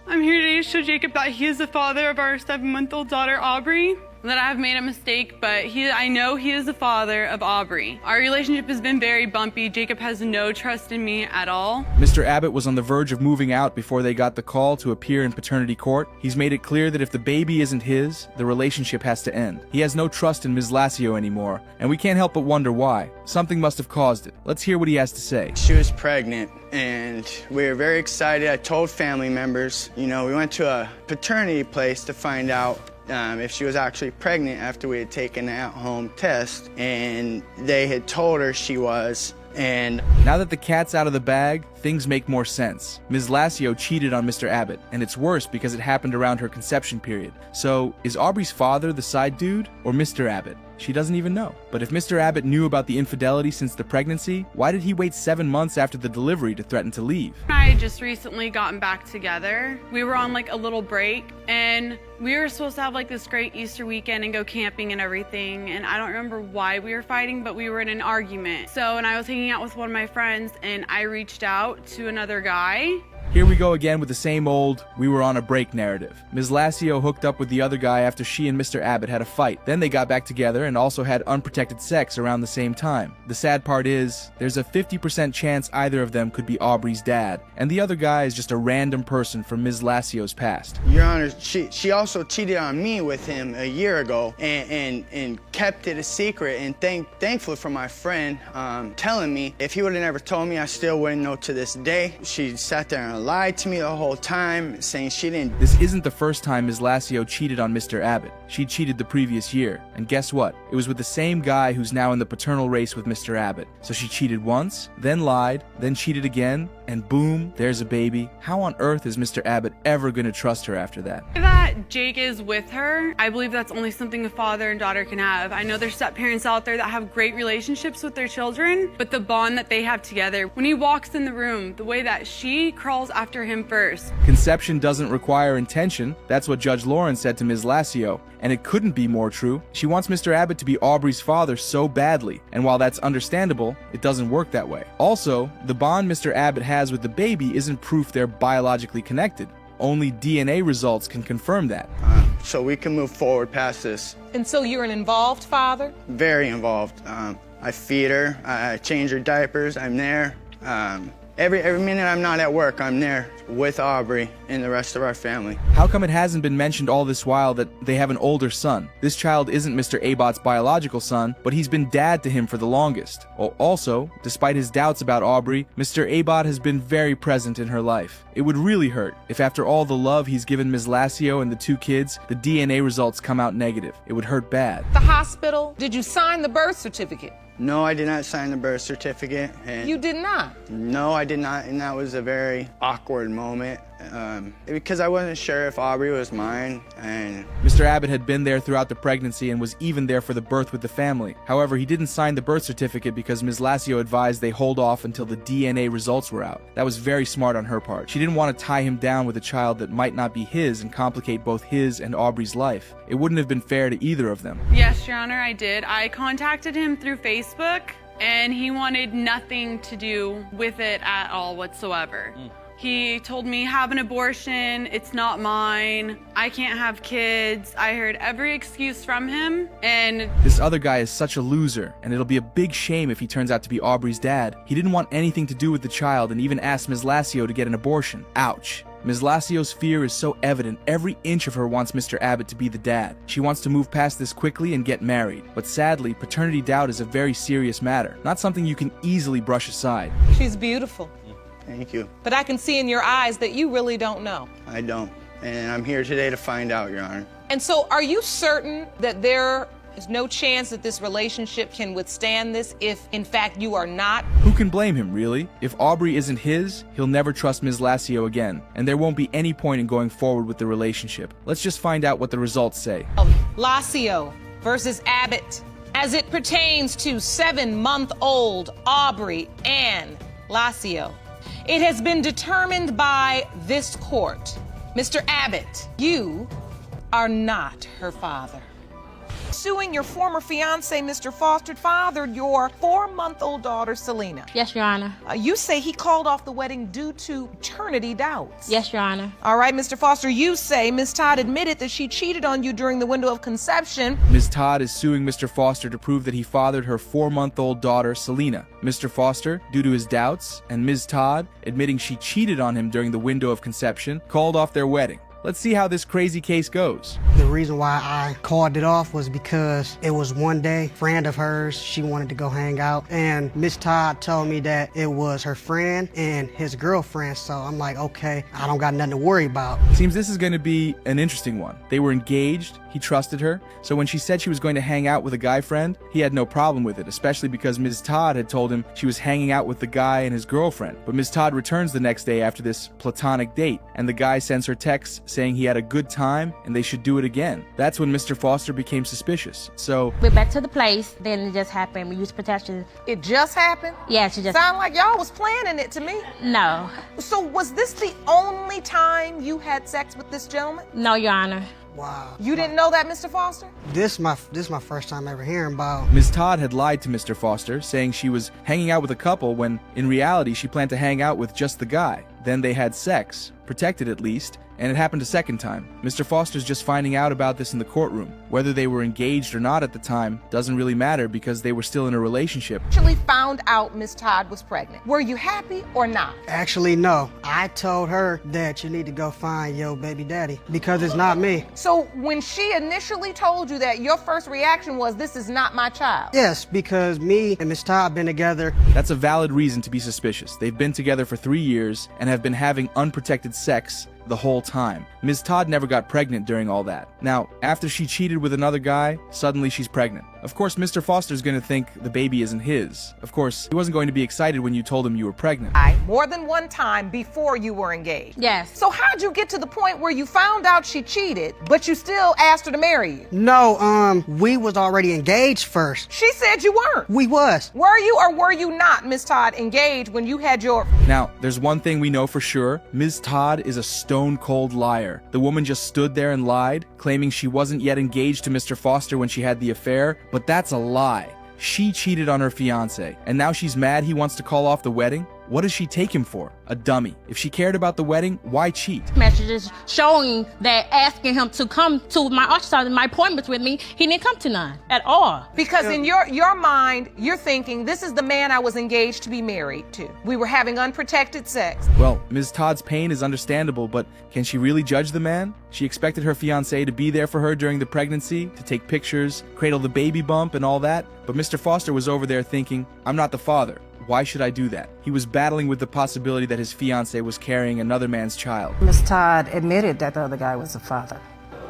I'm here today to show Jacob that he is the father of our 7-month-old daughter, Aubrey. That I've made a mistake, but I know he is the father of Aubrey. Our relationship has been very bumpy. Jacob has no trust in me at all. Mr. Abbott was on the verge of moving out before they got the call to appear in paternity court. He's made it clear that if the baby isn't his, the relationship has to end. He has no trust in Ms. Lacio anymore, and we can't help but wonder why. Something must have caused it. Let's hear what he has to say. She was pregnant, and we were very excited. I told family members, we went to a paternity place to find out if she was actually pregnant after we had taken an at-home test, and they had told her she was. And now that the cat's out of the bag, things make more sense. Ms. Lacio cheated on Mr. Abbott, and it's worse because it happened around her conception period. So, is Aubrey's father the side dude or Mr. Abbott? She doesn't even know. But if Mr. Abbott knew about the infidelity since the pregnancy, why did he wait 7 months after the delivery to threaten to leave? I had just recently gotten back together. We were on a little break, and we were supposed to have this great Easter weekend and go camping and everything. And I don't remember why we were fighting, but we were in an argument. And I was hanging out with one of my friends, and I reached out to another guy. Here we go again with the same old, we were on a break narrative. Ms. Lassio hooked up with the other guy after she and Mr. Abbott had a fight. Then they got back together and also had unprotected sex around the same time. The sad part is, there's a 50% chance either of them could be Aubrey's dad, and the other guy is just a random person from Ms. Lassio's past. Your Honor, she also cheated on me with him a year ago and kept it a secret, and thankful for my friend telling me. If he would have never told me, I still wouldn't know to this day. She sat there and lied to me the whole time, saying she didn't. This isn't the first time Ms. Lassio cheated on Mr. Abbott. She cheated the previous year, and guess what? It was with the same guy who's now in the paternal race with Mr. Abbott. So she cheated once, then lied, then cheated again, and boom, there's a baby. How on earth is Mr. Abbott ever going to trust her after that? That Jake is with her, I believe that's only something a father and daughter can have. I know there's step-parents out there that have great relationships with their children, but the bond that they have together, when he walks in the room, the way that she crawls after him first. Conception doesn't require intention. That's what Judge Lauren said to Ms. Lassio, and it couldn't be more true. She wants Mr. Abbott to be Aubrey's father so badly, and while that's understandable, it doesn't work that way. Also, the bond Mr. Abbott has with the baby isn't proof they're biologically connected. Only DNA results can confirm that. So we can move forward past this. And so you're an involved father? Very involved. I feed her, I change her diapers, I'm there. Every minute I'm not at work, I'm there with Aubrey and the rest of our family. How come it hasn't been mentioned all this while that they have an older son? This child isn't Mr. Abott's biological son, but he's been dad to him for the longest. Also, despite his doubts about Aubrey, Mr. Abott has been very present in her life. It would really hurt if after all the love he's given Ms. Lassio and the two kids, the DNA results come out negative. It would hurt bad. The hospital, did you sign the birth certificate? No, I did not sign the birth certificate. You did not? No, I did not, and that was a very awkward moment because I wasn't sure if Aubrey was mine. And Mr. Abbott had been there throughout the pregnancy and was even there for the birth with the family. However, he didn't sign the birth certificate because Ms. Lassio advised they hold off until the DNA results were out. That was very smart on her part. She didn't want to tie him down with a child that might not be his and complicate both his and Aubrey's life. It wouldn't have been fair to either of them. Yes, Your Honor, I did. I contacted him through Facebook, and he wanted nothing to do with it at all whatsoever. He told me, have an abortion, it's not mine, I can't have kids. I heard every excuse from him, and this other guy is such a loser, and it'll be a big shame if he turns out to be Aubrey's dad. He didn't want anything to do with the child and even asked Ms. Lassio to get an abortion. Ouch. Ms. Lassio's fear is so evident, every inch of her wants Mr. Abbott to be the dad. She wants to move past this quickly and get married. But sadly, paternity doubt is a very serious matter, not something you can easily brush aside. She's beautiful. Thank you. But I can see in your eyes that you really don't know. I don't, and I'm here today to find out, Your Honor. And so are you certain that there is no chance that this relationship can withstand this if, in fact, you are not? Who can blame him, really? If Aubrey isn't his, he'll never trust Ms. Lassio again, and there won't be any point in going forward with the relationship. Let's just find out what the results say. Lassio versus Abbott. As it pertains to 7-month-old Aubrey Ann Lassio, it has been determined by this court, Mr. Abbott, you are not her father. Suing your former fiance, Mr. Foster, fathered your 4-month-old daughter, Selena. Yes, Your Honor. You say he called off the wedding due to paternity doubts. Yes, Your Honor. All right, Mr. Foster, you say Ms. Todd admitted that she cheated on you during the window of conception. Ms. Todd is suing Mr. Foster to prove that he fathered her 4-month-old daughter, Selena. Mr. Foster, due to his doubts, and Ms. Todd, admitting she cheated on him during the window of conception, called off their wedding. Let's see how this crazy case goes. The reason why I called it off was because it was one day, a friend of hers, she wanted to go hang out, and Miss Todd told me that it was her friend and his girlfriend, so I'm like, okay, I don't got nothing to worry about. Seems this is going to be an interesting one. They were engaged, he trusted her, so when she said she was going to hang out with a guy friend, he had no problem with it, especially because Ms. Todd had told him she was hanging out with the guy and his girlfriend. But Ms. Todd returns the next day after this platonic date, and the guy sends her texts saying he had a good time and they should do it again. That's when Mr. Foster became suspicious. So we're back to the place, then it just happened. We used protection. It just happened? Yes, it just sound like y'all was planning it to me. No. So was this the only time you had sex with this gentleman? No, Your Honor. Wow. You didn't know that, Mr. Foster? This my first time ever hearing about. Ms. Todd had lied to Mr. Foster, saying she was hanging out with a couple when, in reality, she planned to hang out with just the guy. Then they had sex, protected at least, and it happened a second time. Mr. Foster's just finding out about this in the courtroom. Whether they were engaged or not at the time doesn't really matter because they were still in a relationship. Actually found out Miss Todd was pregnant. Were you happy or not? Actually, no. I told her that you need to go find your baby daddy because it's not me. So when she initially told you that, your first reaction was, this is not my child? Yes, because me and Miss Todd been together. That's a valid reason to be suspicious. They've been together for 3 years and have been having unprotected sex the whole time. Ms. Todd never got pregnant during all that. Now, after she cheated with another guy, suddenly she's pregnant. Of course, Mr. Foster's gonna think the baby isn't his. Of course, he wasn't going to be excited when you told him you were pregnant. More than one time before you were engaged. Yes. So how'd you get to the point where you found out she cheated, but you still asked her to marry you? No, we was already engaged first. She said you weren't. We was. Were you or were you not, Miss Todd, engaged when you had your... Now, there's one thing we know for sure. Ms. Todd is a stone-cold liar. The woman just stood there and lied, claiming she wasn't yet engaged to Mr. Foster when she had the affair, but that's a lie. She cheated on her fiancé, and now she's mad he wants to call off the wedding? What does she take him for? A dummy. If she cared about the wedding, why cheat? Messages showing that asking him to come to my ultrasound and my appointments with me, he didn't come to none at all. Because in your mind, you're thinking, this is the man I was engaged to be married to. We were having unprotected sex. Well, Ms. Todd's pain is understandable, but can she really judge the man? She expected her fiancé to be there for her during the pregnancy, to take pictures, cradle the baby bump and all that, but Mr. Foster was over there thinking, I'm not the father. Why should I do that? He was battling with the possibility that his fiancée was carrying another man's child. Miss Todd admitted that the other guy was the father.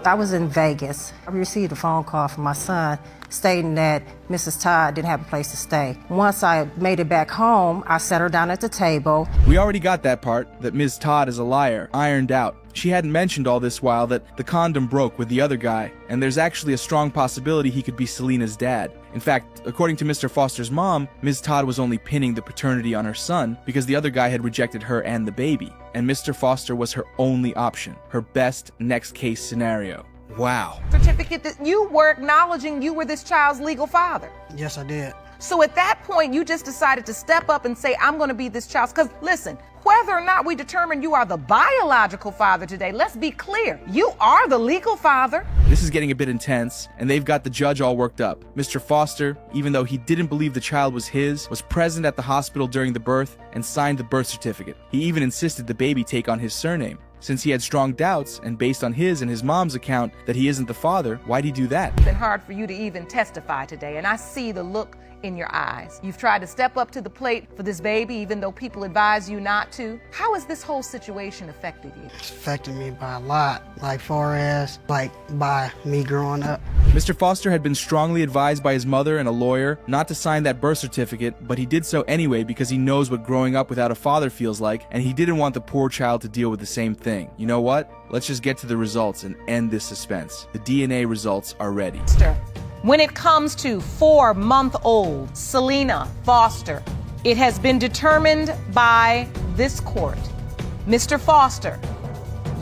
I was in Vegas. I received a phone call from my son stating that Mrs. Todd didn't have a place to stay. Once I made it back home, I sat her down at the table. We already got that part, that Ms. Todd is a liar, ironed out. She hadn't mentioned all this while that the condom broke with the other guy, and there's actually a strong possibility he could be Selena's dad. In fact, according to Mr. Foster's mom, Ms. Todd was only pinning the paternity on her son because the other guy had rejected her and the baby, and Mr. Foster was her only option, her best next case scenario. Wow. Certificate that you were acknowledging you were this child's legal father. Yes, I did. So at that point, you just decided to step up and say, I'm going to be this child's. Because listen, whether or not we determine you are the biological father today, let's be clear, you are the legal father. This is getting a bit intense, and they've got the judge all worked up. Mr. Foster, even though he didn't believe the child was his, was present at the hospital during the birth and signed the birth certificate. He even insisted the baby take on his surname. Since he had strong doubts, and based on his and his mom's account that he isn't the father, why'd he do that? It's been hard for you to even testify today, and I see the look in your eyes. You've tried to step up to the plate for this baby, even though people advise you not to. How has this whole situation affected you? It's affected me by a lot, like far as, by me growing up. Mr. Foster had been strongly advised by his mother and a lawyer not to sign that birth certificate, but he did so anyway because he knows what growing up without a father feels like, and he didn't want the poor child to deal with the same thing. You know what? Let's just get to the results and end this suspense. The DNA results are ready. When it comes to 4-month-old Selena Foster, it has been determined by this court. Mr. Foster,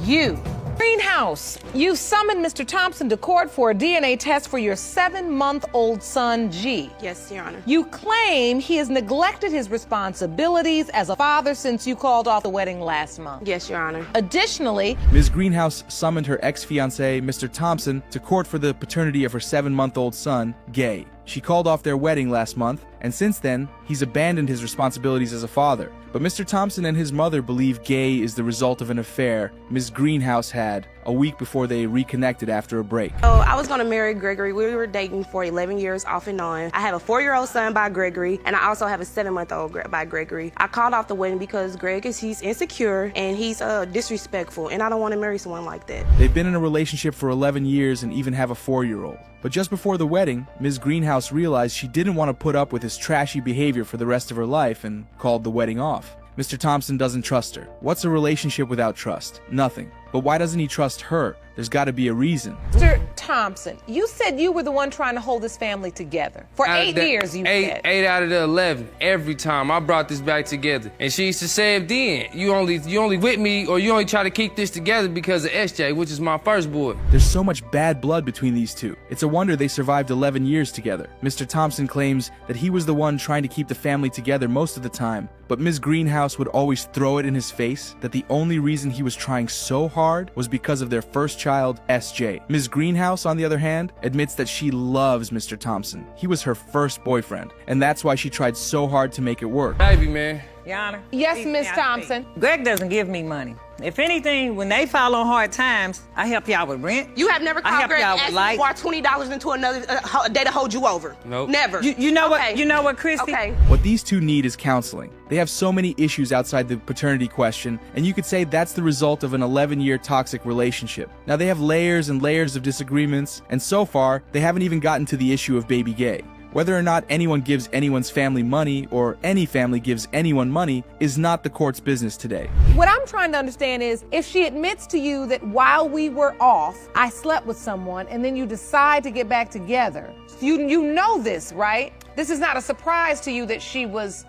you, Greenhouse, you summoned Mr. Thompson to court for a DNA test for your 7-month-old son, G. Yes, Your Honor. You claim he has neglected his responsibilities as a father since you called off the wedding last month. Yes, Your Honor. Additionally, Ms. Greenhouse summoned her ex-fiancé, Mr. Thompson, to court for the paternity of her 7-month-old son, Gay. She called off their wedding last month, and since then, he's abandoned his responsibilities as a father. But Mr. Thompson and his mother believe Gay is the result of an affair Ms. Greenhouse had a week before they reconnected after a break. So I was gonna marry Gregory. We were dating for 11 years off and on. I have a 4-year-old son by Gregory, and I also have a 7-month-old by Gregory. I called off the wedding because he's insecure and he's disrespectful, and I don't want to marry someone like that. They've been in a relationship for 11 years and even have a 4-year-old. But just before the wedding, Ms. Greenhouse realized she didn't want to put up with his trashy behavior for the rest of her life and called the wedding off. Mr. Thompson doesn't trust her. What's a relationship without trust? Nothing. But why doesn't he trust her? There's got to be a reason. Mr. Thompson, you said you were the one trying to hold this family together. For 8 years, you said. 8 out of the 11. Every time I brought this back together. And she used to say it then. You only with me, or you only try to keep this together because of SJ, which is my first boy. There's so much bad blood between these two. It's a wonder they survived 11 years together. Mr. Thompson claims that he was the one trying to keep the family together most of the time, but Ms. Greenhouse would always throw it in his face that the only reason he was trying so hard was because of their first child, SJ. Ms. Greenhouse, on the other hand, admits that she loves Mr. Thompson. He was her first boyfriend, and that's why she tried so hard to make it work. Baby, man. Your Honor. Yes, Ms. Thompson. Greg doesn't give me money. If anything, when they fall on hard times, I help y'all with rent. You have never called Greg and asked for $20 into another day to hold you over. Nope. Never. You know what? You know what, Christy? Okay. What these two need is counseling. They have so many issues outside the paternity question, and you could say that's the result of an 11-year toxic relationship. Now, they have layers and layers of disagreements, and so far, they haven't even gotten to the issue of baby gay. Whether or not anyone gives anyone's family money, or any family gives anyone money, is not the court's business today. What I'm trying to understand is, if she admits to you that while we were off, I slept with someone, and then you decide to get back together, you know this, right? This is not a surprise to you that she was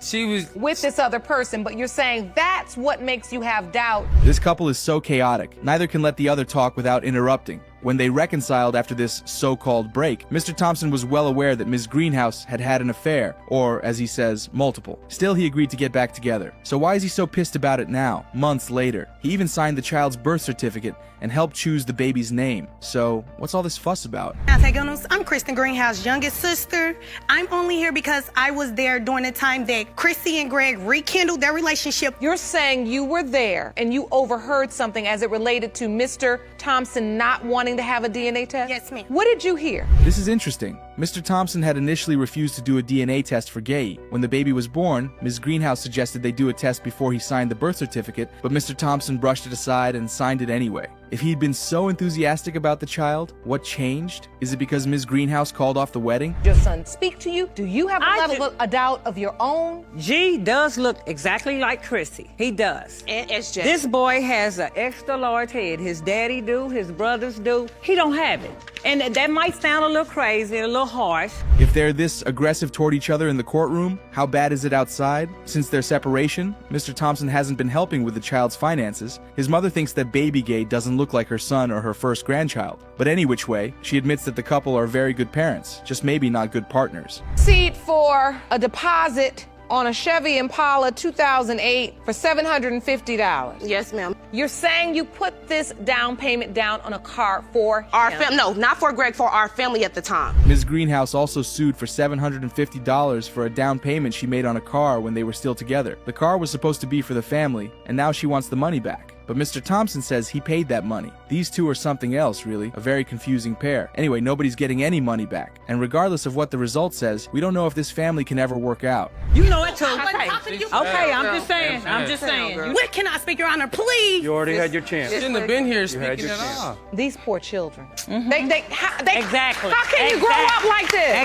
with this other person, but you're saying that's what makes you have doubt. This couple is so chaotic, neither can let the other talk without interrupting. When they reconciled after this so-called break, Mr. Thompson was well aware that Ms. Greenhouse had had an affair, or, as he says, multiple. Still, he agreed to get back together. So why is he so pissed about it now, months later? He even signed the child's birth certificate and helped choose the baby's name. So, what's all this fuss about? I'm Kristen Greenhouse's youngest sister. I'm only here because I was there during the time that Chrissy and Greg rekindled their relationship. You're saying you were there and you overheard something as it related to Mr. Thompson not wanting to have a DNA test? Yes, ma'am. What did you hear? This is interesting. Mr. Thompson had initially refused to do a DNA test for Gay. When the baby was born, Ms. Greenhouse suggested they do a test before he signed the birth certificate, but Mr. Thompson brushed it aside and signed it anyway. If he'd been so enthusiastic about the child, what changed? Is it because Ms. Greenhouse called off the wedding? Your son speak to you? Do you have a level of a doubt of your own? G does look exactly like Chrissy. He does. And SJ. This boy has an extra large head. His daddy do, his brothers do. He don't have it. And that might sound a little crazy, a little harsh. If they're this aggressive toward each other in the courtroom, how bad is it outside? Since their separation, Mr. Thompson hasn't been helping with the child's finances. His mother thinks that baby Gay doesn't look like her son or her first grandchild. But any which way, she admits that the couple are very good parents, just maybe not good partners. Seat for a deposit on a Chevy Impala 2008 for $750. Yes, ma'am. You're saying you put this down payment down on a car for our family? No, not for Greg, for our family at the time. Ms. Greenhouse also sued for $750 for a down payment she made on a car when they were still together. The car was supposed to be for the family, and now she wants the money back. But Mr. Thompson says he paid that money. These two are something else, really, a very confusing pair. Anyway, nobody's getting any money back. And regardless of what the result says, we don't know if this family can ever work out. You know it too. Okay, I'm just saying. I'm just saying. What can I speak, Your Honor, please? You already had your chance. You shouldn't have been here speaking at all. These poor children. Exactly. How can you grow up like this?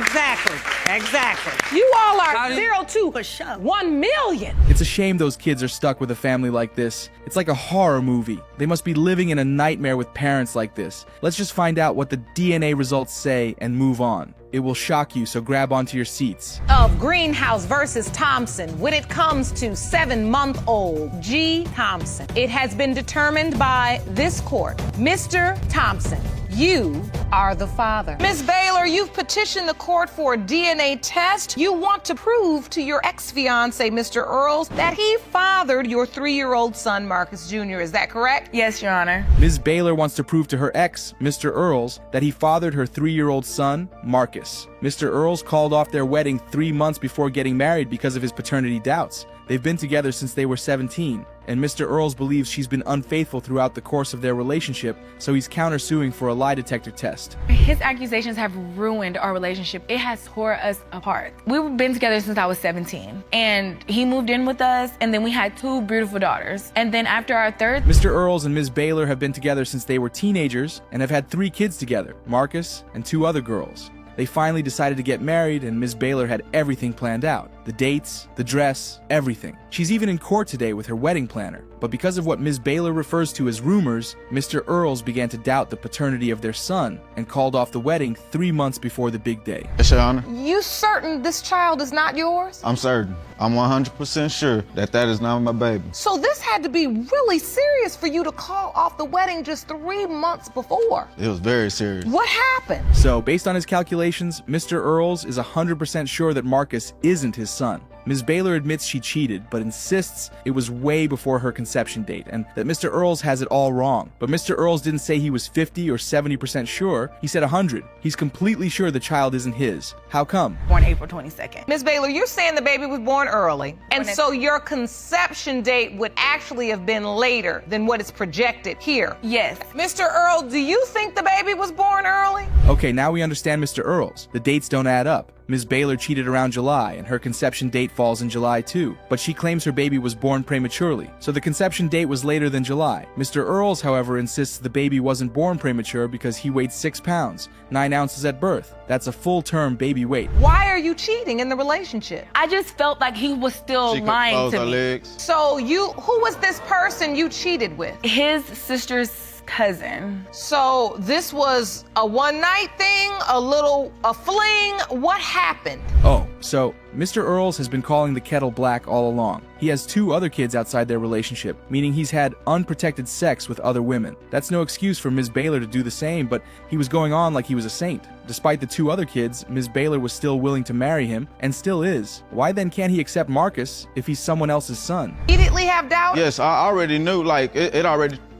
Exactly. You all are 0 to 1 million. It's a shame those kids are stuck with a family like this. It's like a horror movie. They must be living in a nightmare with parents like this. Let's just find out what the DNA results say and move on. It will shock you, so grab onto your seats. Of Greenhouse versus Thompson when it comes to 7-month-old G. Thompson. It has been determined by this court. Mr. Thompson, you are the father. Ms. Baylor, you've petitioned the court for a DNA test. You want to prove to your ex-fiance, Mr. Earls, that he fathered your 3-year-old son, Marcus Jr. Is that correct? Yes, Your Honor. Ms. Baylor wants to prove to her ex, Mr. Earls, that he fathered her 3-year-old son, Marcus. Mr. Earls called off their wedding 3 months before getting married because of his paternity doubts. They've been together since they were 17, and Mr. Earls believes she's been unfaithful throughout the course of their relationship, so he's countersuing for a lie detector test. His accusations have ruined our relationship. It has tore us apart. We've been together since I was 17, and he moved in with us, and then we had 2 beautiful daughters. And then after our third... Mr. Earls and Ms. Baylor have been together since they were teenagers and have had 3 kids together, Marcus and 2 other girls. They finally decided to get married, and Ms. Baylor had everything planned out. The dates, the dress, everything. She's even in court today with her wedding planner. But because of what Ms. Baylor refers to as rumors, Mr. Earls began to doubt the paternity of their son and called off the wedding 3 months before the big day. Yes, Your Honor. You certain this child is not yours? I'm certain. I'm 100% sure that that is not my baby. So this had to be really serious for you to call off the wedding just 3 months before. It was very serious. What happened? So, based on his calculations, Mr. Earls is 100% sure that Marcus isn't his son. Ms. Baylor admits she cheated, but insists it was way before her conception date and that Mr. Earls has it all wrong. But Mr. Earls didn't say he was 50 or 70% sure. He said 100. He's completely sure the child isn't his. How come? Born April 22nd. Ms. Baylor, you're saying the baby was born early, and so your conception date would actually have been later than what is projected here. Yes. Mr. Earl, do you think the baby was born early? Okay, now we understand Mr. Earls. The dates don't add up. Ms. Baylor cheated around July, and her conception date falls in July too. But she claims her baby was born prematurely, so the conception date was later than July. Mr. Earls, however, insists the baby wasn't born premature because he weighed 6 pounds, 9 ounces at birth. That's a full-term baby weight. Why are you cheating in the relationship? I just felt like he was still lying to me. Legs. So who was this person you cheated with? His sister's cousin. So this was a one-night thing, a fling? What happened? Oh, so Mr. Earls has been calling the kettle black all along. He has 2 other kids outside their relationship, meaning he's had unprotected sex with other women. That's no excuse for Ms. Baylor to do the same, but he was going on like he was a saint. Despite the 2 other kids, Ms. Baylor was still willing to marry him, and still is. Why then can't he accept Marcus if he's someone else's son? Immediately have doubt? Yes, I already knew, like,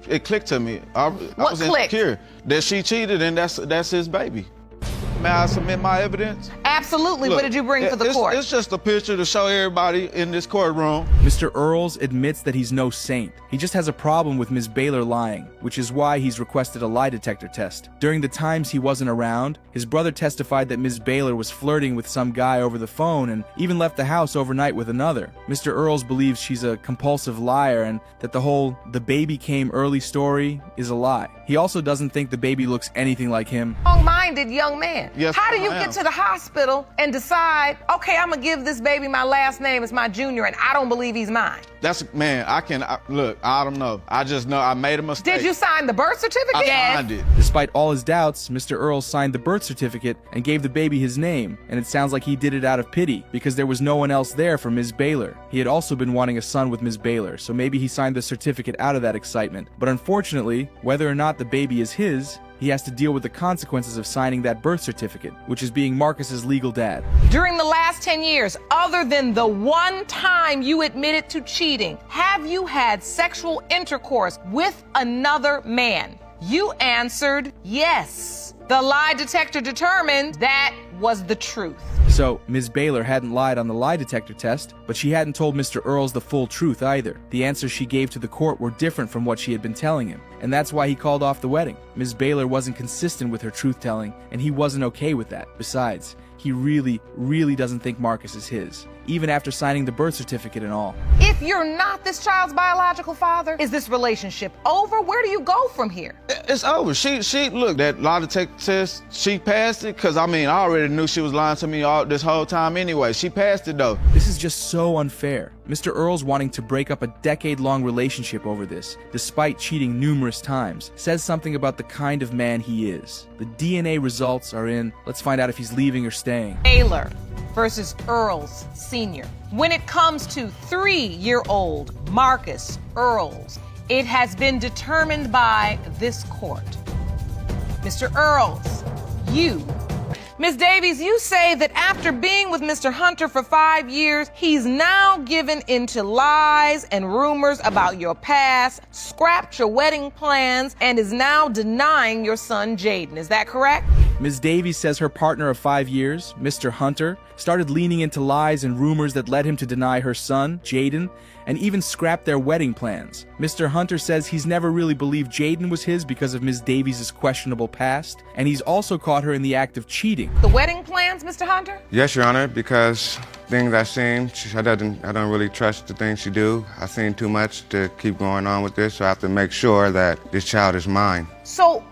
it clicked to me. I was insecure that she cheated and that's his baby. May I submit my evidence? Absolutely. Look, what did you bring for the court? It's just a picture to show everybody in this courtroom. Mr. Earls admits that he's no saint. He just has a problem with Ms. Baylor lying, which is why he's requested a lie detector test. During the times he wasn't around, his brother testified that Ms. Baylor was flirting with some guy over the phone and even left the house overnight with another. Mr. Earls believes she's a compulsive liar and that the whole "the baby came early" story is a lie. He also doesn't think the baby looks anything like him. Strong-minded young man. Yes, how do you I am. get to the hospital and decide, okay, I'm gonna give this baby my last name as my junior and I don't believe he's mine? Look, I don't know. I just know I made a mistake. Did you sign the birth certificate? I signed it. Despite all his doubts, Mr. Earls signed the birth certificate and gave the baby his name, and it sounds like he did it out of pity because there was no one else there for Ms. Baylor. He had also been wanting a son with Ms. Baylor, so maybe he signed the certificate out of that excitement. But unfortunately, whether or not the baby is his, he has to deal with the consequences of signing that birth certificate, which is being Marcus's legal dad. During the last 10 years, other than the one time you admitted to cheating, have you had sexual intercourse with another man? You answered yes. The lie detector determined that was the truth. So, Ms. Baylor hadn't lied on the lie detector test, but she hadn't told Mr. Earls the full truth either. The answers she gave to the court were different from what she had been telling him, and that's why he called off the wedding. Ms. Baylor wasn't consistent with her truth-telling, and he wasn't okay with that. Besides, he really doesn't think Marcus is his, even after signing the birth certificate and all. If you're not this child's biological father, is this relationship over? Where do you go from here? It's over. She look, that lie detector test, she passed it, because, I already knew she was lying to me all this whole time anyway. She passed it, though. This is just so unfair. Mr. Earls wanting to break up a decade-long relationship over this, despite cheating numerous times, says something about the kind of man he is. The DNA results are in. Let's find out if he's leaving or staying. Baylor versus Earls Sr. When it comes to 3-year-old Marcus Earls, it has been determined by this court. Mr. Earls, you. Ms. Davies, you say that after being with Mr. Hunter for 5 years, he's now given into lies and rumors about your past, scrapped your wedding plans, and is now denying your son Jaden. Is that correct? Ms. Davies says her partner of 5 years, Mr. Hunter, started leaning into lies and rumors that led him to deny her son, Jaden, and even scrapped their wedding plans. Mr. Hunter says he's never really believed Jaden was his because of Ms. Davies' questionable past, and he's also caught her in the act of cheating. The wedding plans, Mr. Hunter? Yes, Your Honor, because things I've seen, I don't really trust the things she do. I've seen too much to keep going on with this, so I have to make sure that this child is mine. So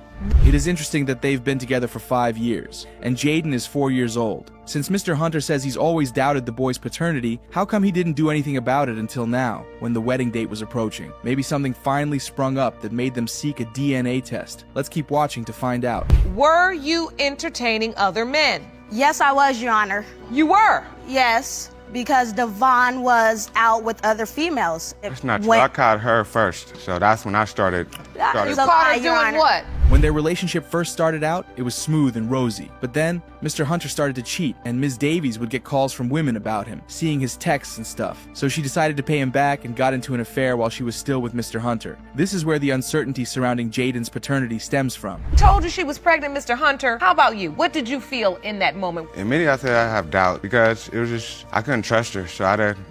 It is interesting that they've been together for 5 years, and Jaden is 4 years old. Since Mr. Hunter says he's always doubted the boy's paternity, how come he didn't do anything about it until now, when the wedding date was approaching? Maybe something finally sprung up that made them seek a DNA test. Let's keep watching to find out. Were you entertaining other men? Yes, I was, Your Honor. You were? Yes, because Devon was out with other females. That's not true. I caught her first, so that's when I started. You caught her doing what? When their relationship first started out, it was smooth and rosy. But then, Mr. Hunter started to cheat, and Ms. Davies would get calls from women about him, seeing his texts and stuff. So she decided to pay him back and got into an affair while she was still with Mr. Hunter. This is where the uncertainty surrounding Jaden's paternity stems from. Told you she was pregnant, Mr. Hunter. How about you? What did you feel in that moment? Immediately I said I have doubt because it was just, I couldn't trust her. So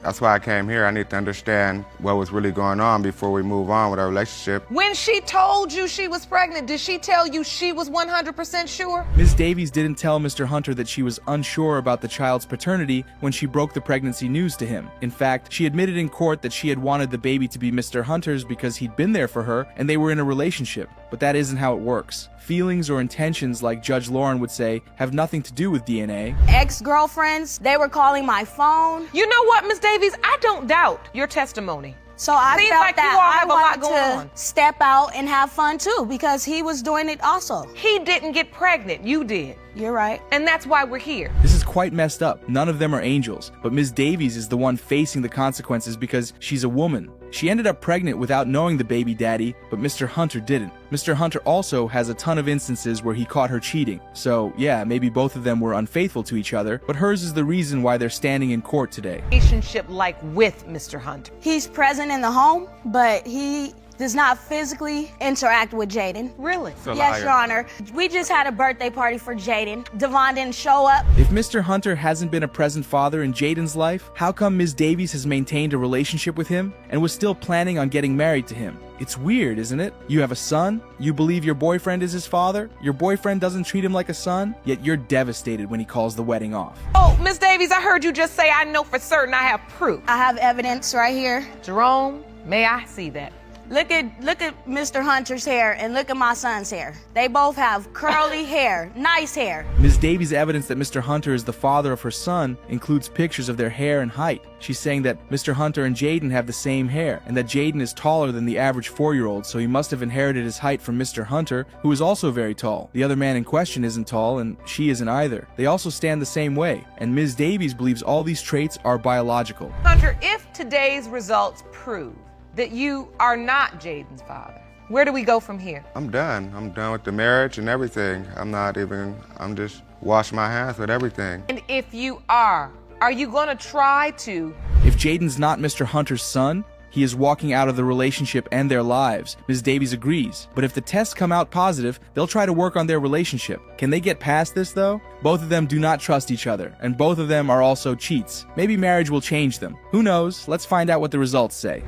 that's why I came here. I need to understand what was really going on before we move on with our relationship. When she told you she was pregnant, did she tell you she was 100% sure? Ms. Davies didn't tell Mr. Hunter that she was unsure about the child's paternity when she broke the pregnancy news to him. In fact, she admitted in court that she had wanted the baby to be Mr. Hunter's because he'd been there for her and they were in a relationship. But that isn't how it works. Feelings or intentions, like Judge Lauren would say, have nothing to do with DNA. Ex-girlfriends, they were calling my phone. You know what, Ms. Davies? I don't doubt your testimony. So I Seems felt like that you all I have a lot wanted going to on. step out and have fun too, because he was doing it also. He didn't get pregnant, you did. You're right. And that's why we're here. This is quite messed up. None of them are angels, but Ms. Davies is the one facing the consequences because she's a woman. She ended up pregnant without knowing the baby daddy, but Mr. Hunter didn't. Mr. Hunter also has a ton of instances where he caught her cheating. So yeah, maybe both of them were unfaithful to each other, but hers is the reason why they're standing in court today. Relationship like with Mr. Hunter. He's present in the home, but he does not physically interact with Jaden. Really? Yes, Your Honor. We just had a birthday party for Jaden. Devon didn't show up. If Mr. Hunter hasn't been a present father in Jaden's life, how come Ms. Davies has maintained a relationship with him and was still planning on getting married to him? It's weird, isn't it? You have a son, you believe your boyfriend is his father, your boyfriend doesn't treat him like a son, yet you're devastated when he calls the wedding off. Oh, Ms. Davies, I heard you just say I know for certain I have proof. I have evidence right here. Jerome, may I see that? Look at Mr. Hunter's hair and look at my son's hair. They both have curly hair, nice hair. Ms. Davies' evidence that Mr. Hunter is the father of her son includes pictures of their hair and height. She's saying that Mr. Hunter and Jaden have the same hair, and that Jaden is taller than the average 4-year-old, so he must have inherited his height from Mr. Hunter, who is also very tall. The other man in question isn't tall, and she isn't either. They also stand the same way, and Ms. Davies believes all these traits are biological. Hunter, if today's results prove that you are not Jaden's father, where do we go from here? I'm done. I'm done with the marriage and everything. I'm just washing my hands with everything. And if you are you gonna try to? If Jaden's not Mr. Hunter's son, he is walking out of the relationship and their lives. Ms. Davies agrees. But if the tests come out positive, they'll try to work on their relationship. Can they get past this though? Both of them do not trust each other, and both of them are also cheats. Maybe marriage will change them. Who knows? Let's find out what the results say.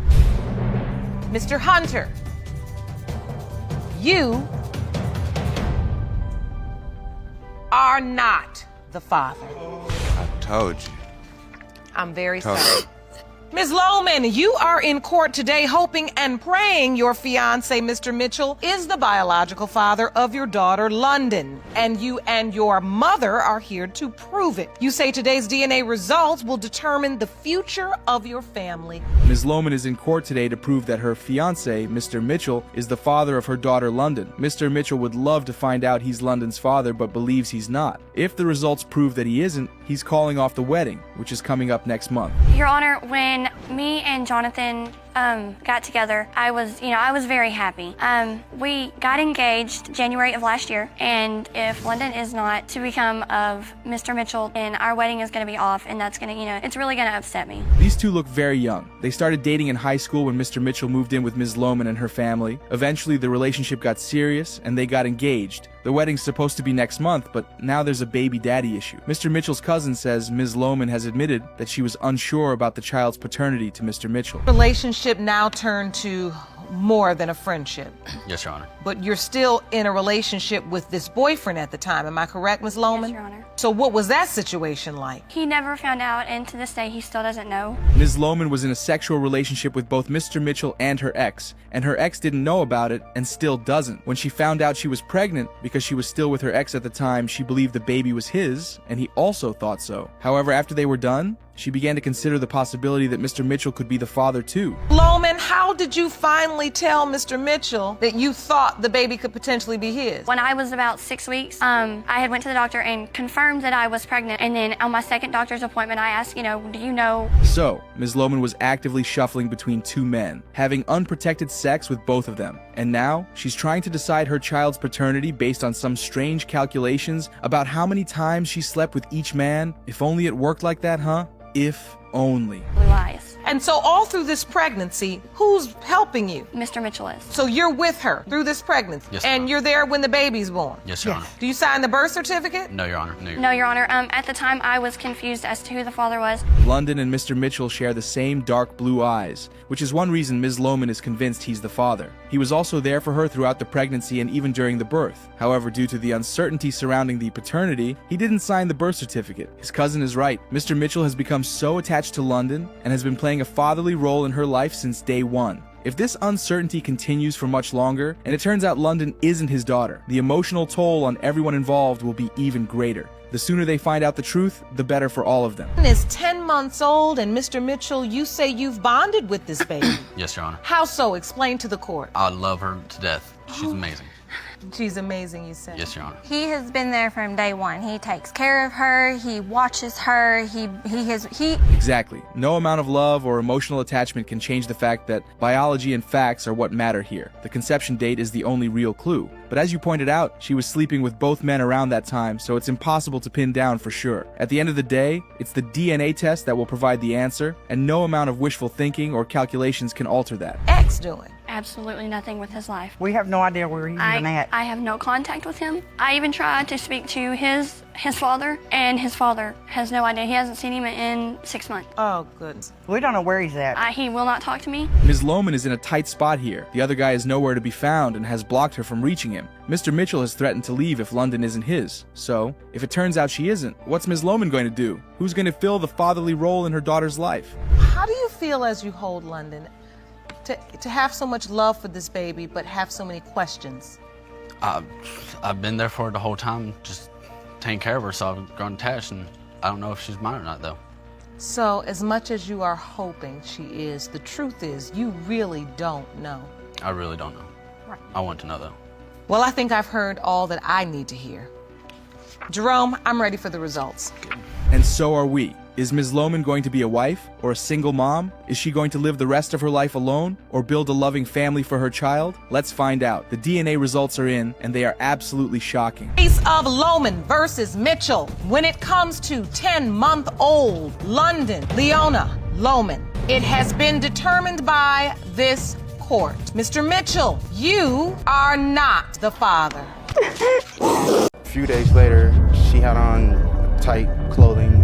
Mr. Hunter, you are not the father. I told you. I'm very sorry. Ms. Lohman, you are in court today hoping and praying your fiancé, Mr. Mitchell, is the biological father of your daughter, London. And you and your mother are here to prove it. You say today's DNA results will determine the future of your family. Ms. Lohman is in court today to prove that her fiancé, Mr. Mitchell, is the father of her daughter, London. Mr. Mitchell would love to find out he's London's father, but believes he's not. If the results prove that he isn't, he's calling off the wedding, which is coming up next month. Your Honor, when me and Jonathan got together, I was very happy. We got engaged January of last year, and if London is not to become of Mr. Mitchell, and our wedding is going to be off, and that's going to, it's really going to upset me. These two look very young. They started dating in high school when Mr. Mitchell moved in with Ms. Lohman and her family. Eventually, the relationship got serious, and they got engaged. The wedding's supposed to be next month, but now there's a baby daddy issue. Mr. Mitchell's cousin says Ms. Lohman has admitted that she was unsure about the child's paternity to Mr. Mitchell. Relationship now turned to more than a friendship. Yes, Your Honor. But you're still in a relationship with this boyfriend at the time. Am I correct, Ms. Lohman? Yes, Your Honor. So what was that situation like? He never found out, and to this day, he still doesn't know. Ms. Lohman was in a sexual relationship with both Mr. Mitchell and her ex didn't know about it and still doesn't. When she found out she was pregnant, because she was still with her ex at the time, she believed the baby was his, and he also thought so. However, after they were done, she began to consider the possibility that Mr. Mitchell could be the father too. Lohman, how did you finally tell Mr. Mitchell that you thought the baby could potentially be his? When I was about 6 weeks, I had went to the doctor and confirmed that I was pregnant. And then on my second doctor's appointment, I asked, do you know? So, Ms. Lohman was actively shuffling between two men, having unprotected sex with both of them. And now, she's trying to decide her child's paternity based on some strange calculations about how many times she slept with each man. If only it worked like that, huh? If only. Blue eyes. And so all through this pregnancy, who's helping you? Mr. Mitchell is. So you're with her through this pregnancy? Yes, and ma'am. you're there when the baby's born? Yes, Your Honor. Do you sign the birth certificate? No, Your Honor. No, Your Honor. At the time, I was confused as to who the father was. London and Mr. Mitchell share the same dark blue eyes, which is one reason Ms. Lohman is convinced he's the father. He was also there for her throughout the pregnancy and even during the birth. However, due to the uncertainty surrounding the paternity, he didn't sign the birth certificate. His cousin is right. Mr. Mitchell has become so attached to London and has been playing a fatherly role in her life since day one. If this uncertainty continues for much longer, and it turns out London isn't his daughter, the emotional toll on everyone involved will be even greater. The sooner they find out the truth, the better for all of them. Is 10 months old, and Mr. Mitchell, you say you've bonded with this baby. Yes, Your Honor. How so? Explain to the court. I love her to death. She's amazing. She's amazing, you said. Yes, Your Honor. He has been there from day one. He takes care of her, he watches her, he Exactly. No amount of love or emotional attachment can change the fact that biology and facts are what matter here. The conception date is the only real clue. But as you pointed out, she was sleeping with both men around that time, so it's impossible to pin down for sure. At the end of the day, it's the DNA test that will provide the answer, and no amount of wishful thinking or calculations can alter that. X doing? Absolutely nothing with his life. We have no idea where he's even at. I have no contact with him. I even tried to speak to his father, and his father has no idea. He hasn't seen him in 6 months. Oh, goodness. We don't know where he's at. He will not talk to me. Ms. Lohman is in a tight spot here. The other guy is nowhere to be found and has blocked her from reaching him. Mr. Mitchell has threatened to leave if London isn't his. So, if it turns out she isn't, what's Ms. Lohman going to do? Who's going to fill the fatherly role in her daughter's life? How do you feel as you hold London? To have so much love for this baby, but have so many questions? I've been there for her the whole time, just taking care of her, so I've grown attached, and I don't know if she's mine or not, though. So, as much as you are hoping she is, the truth is you really don't know. I really don't know. Right. I want to know, though. Well, I think I've heard all that I need to hear. Jerome, I'm ready for the results. And so are we. Is Ms. Lohman going to be a wife or a single mom? Is she going to live the rest of her life alone or build a loving family for her child? Let's find out. The DNA results are in, and they are absolutely shocking. Case of Lohman versus Mitchell. When it comes to 10-month-old London Leona Lohman, it has been determined by this court. Mr. Mitchell, you are not the father. A few days later, she had on tight clothing,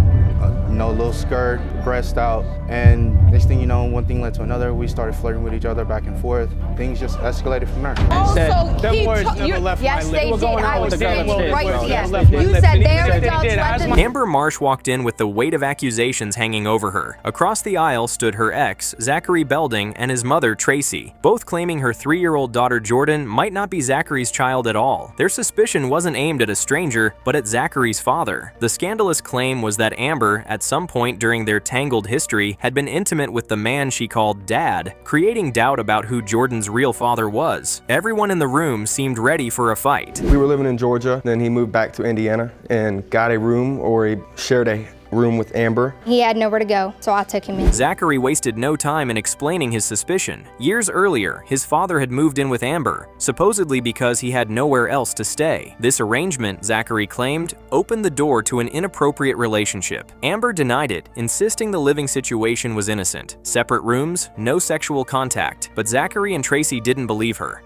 no little skirt, breast out, and next thing you know, one thing led to another. We started flirting with each other back and forth. Things just escalated from there. Oh, so them he words took never you. left Yes, my they lips. did. I was saying right. Yes, you left said my their lips. adults left. Amber Marsh walked in with the weight of accusations hanging over her. Across the aisle stood her ex, Zachary Belding, and his mother, Tracy, both claiming her 3-year-old daughter, Jordan, might not be Zachary's child at all. Their suspicion wasn't aimed at a stranger, but at Zachary's father. The scandalous claim was that Amber, at some point during their tangled history, had been intimate with the man she called Dad, creating doubt about who Jordan's real father was. Everyone in the room seemed ready for a fight. We were living in Georgia, then he moved back to Indiana and got a room, or he shared a room with Amber. He had nowhere to go, so I took him in. Zachary wasted no time in explaining his suspicion. Years earlier, his father had moved in with Amber, supposedly because he had nowhere else to stay. This arrangement, Zachary claimed, opened the door to an inappropriate relationship. Amber denied it, insisting the living situation was innocent. Separate rooms, no sexual contact, but Zachary and Tracy didn't believe her.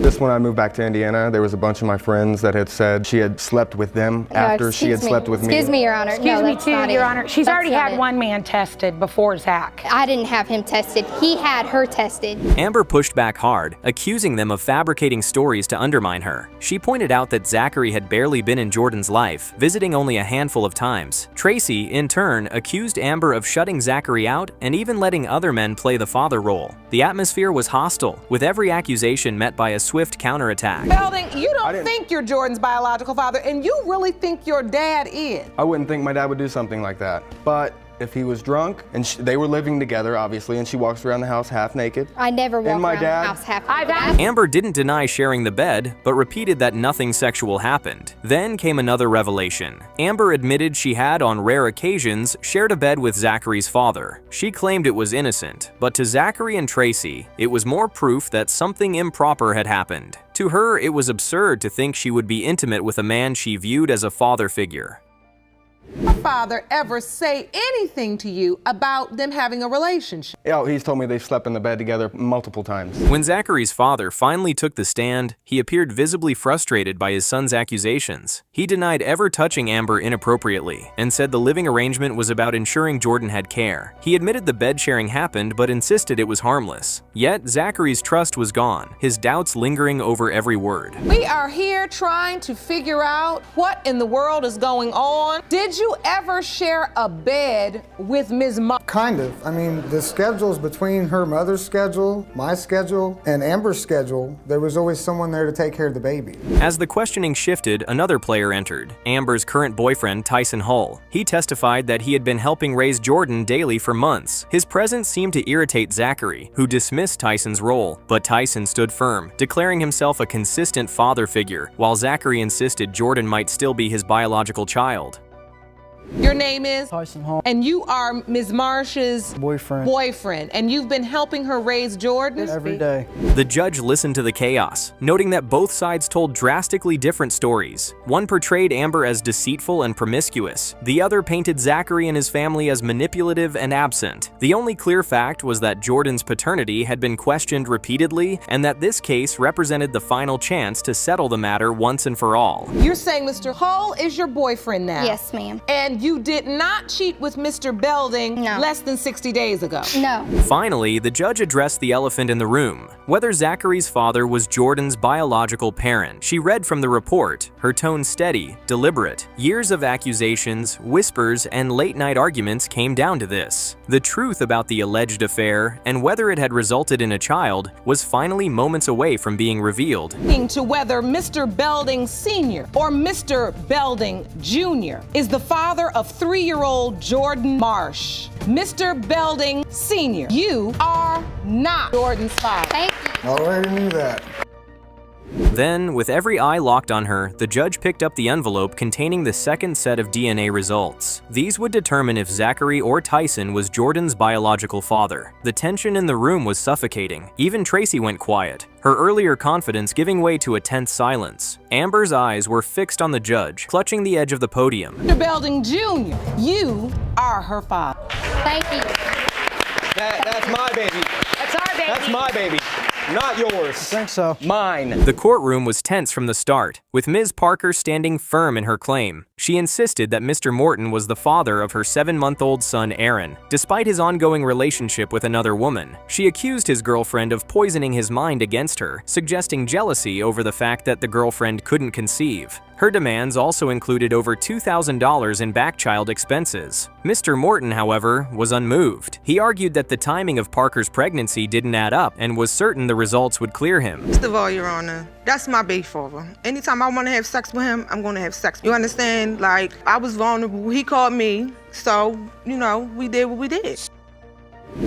Just when I moved back to Indiana, there was a bunch of my friends that had said she had slept with them after she had slept with me. Excuse me, Your Honor. Excuse me too, Your Honor. She's already had it. one man tested before Zach. I didn't have him tested. He had her tested. Amber pushed back hard, accusing them of fabricating stories to undermine her. She pointed out that Zachary had barely been in Jordan's life, visiting only a handful of times. Tracy, in turn, accused Amber of shutting Zachary out and even letting other men play the father role. The atmosphere was hostile, with every accusation met by a swift counterattack. Belding, you don't think you're Jordan's biological father, and you really think your dad is. I wouldn't think my dad would do something like that. But if he was drunk, and they were living together, obviously, and she walks around the house half naked. I never walk around the house half naked. Amber didn't deny sharing the bed, but repeated that nothing sexual happened. Then came another revelation. Amber admitted she had, on rare occasions, shared a bed with Zachary's father. She claimed it was innocent, but to Zachary and Tracy, it was more proof that something improper had happened. To her, it was absurd to think she would be intimate with a man she viewed as a father figure. Your father ever say anything to you about them having a relationship? Yeah, he's told me they've slept in the bed together multiple times. When Zachary's father finally took the stand, he appeared visibly frustrated by his son's accusations. He denied ever touching Amber inappropriately and said the living arrangement was about ensuring Jordan had care. He admitted the bed sharing happened but insisted it was harmless. Yet Zachary's trust was gone, his doubts lingering over every word. We are here trying to figure out what in the world is going on. Did you ever share a bed with Ms. Marsh? Kind of. I mean, the schedules between her mother's schedule, my schedule, and Amber's schedule, there was always someone there to take care of the baby. As the questioning shifted, another player entered, Amber's current boyfriend, Tyson Hull. He testified that he had been helping raise Jordan daily for months. His presence seemed to irritate Zachary, who dismissed Tyson's role, but Tyson stood firm, declaring himself a consistent father figure, while Zachary insisted Jordan might still be his biological child. Your name is? Tyson Hall. And you are Ms. Marsh's boyfriend, and you've been helping her raise Jordan? Every day. The judge listened to the chaos, noting that both sides told drastically different stories. One portrayed Amber as deceitful and promiscuous. The other painted Zachary and his family as manipulative and absent. The only clear fact was that Jordan's paternity had been questioned repeatedly, and that this case represented the final chance to settle the matter once and for all. You're saying Mr. Hull is your boyfriend now? Yes, ma'am. And you did not cheat with Mr. Belding less than 60 days ago? No. Finally, the judge addressed the elephant in the room, whether Zachary's father was Jordan's biological parent. She read from the report, her tone steady, deliberate. Years of accusations, whispers, and late-night arguments came down to this. The truth about the alleged affair, and whether it had resulted in a child, was finally moments away from being revealed. To whether Mr. Belding Sr. or Mr. Belding Jr. is the father of 3-year-old Jordan Marsh. Mr. Belding Sr., you are not Jordan's father. Thank you. Already knew that. Then, with every eye locked on her, the judge picked up the envelope containing the second set of DNA results. These would determine if Zachary or Tyson was Jordan's biological father. The tension in the room was suffocating. Even Tracy went quiet, her earlier confidence giving way to a tense silence. Amber's eyes were fixed on the judge, clutching the edge of the podium. Mr. Belding Jr., you are her father. Thank you. That's my baby. That's our baby. That's my baby. Not yours. I think so. Mine. The courtroom was tense from the start, with Ms. Parker standing firm in her claim. She insisted that Mr. Morton was the father of her 7-month-old son, Aaron, despite his ongoing relationship with another woman. She accused his girlfriend of poisoning his mind against her, suggesting jealousy over the fact that the girlfriend couldn't conceive. Her demands also included over $2,000 in back child expenses. Mr. Morton, however, was unmoved. He argued that the timing of Parker's pregnancy didn't add up and was certain the results would clear him. First of all, Your Honor, that's my baby father. Anytime I want to have sex with him, I'm going to have sex. You understand? Like, I was vulnerable. He called me. So, we did what we did.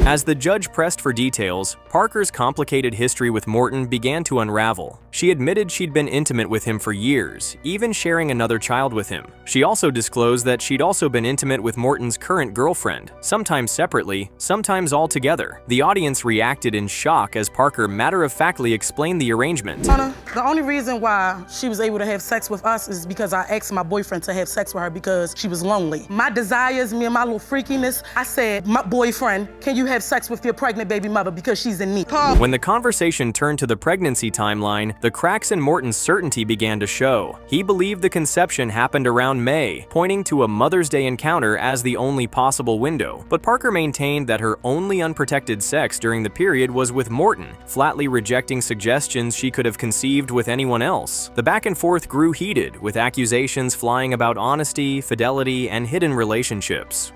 As the judge pressed for details, Parker's complicated history with Morton began to unravel. She admitted she'd been intimate with him for years, even sharing another child with him. She also disclosed that she'd also been intimate with Morton's current girlfriend, sometimes separately, sometimes all together. The audience reacted in shock as Parker matter-of-factly explained the arrangement. Anna, the only reason why she was able to have sex with us is because I asked my boyfriend to have sex with her because she was lonely. My desires, me and my little freakiness, I said, my boyfriend, can you you have sex with your pregnant baby mother because she's in need. When the conversation turned to the pregnancy timeline, the cracks in Morton's certainty began to show. He believed the conception happened around May, pointing to a Mother's Day encounter as the only possible window. But Parker maintained that her only unprotected sex during the period was with Morton, flatly rejecting suggestions she could have conceived with anyone else. The back and forth grew heated, with accusations flying about honesty, fidelity, and hidden relationships.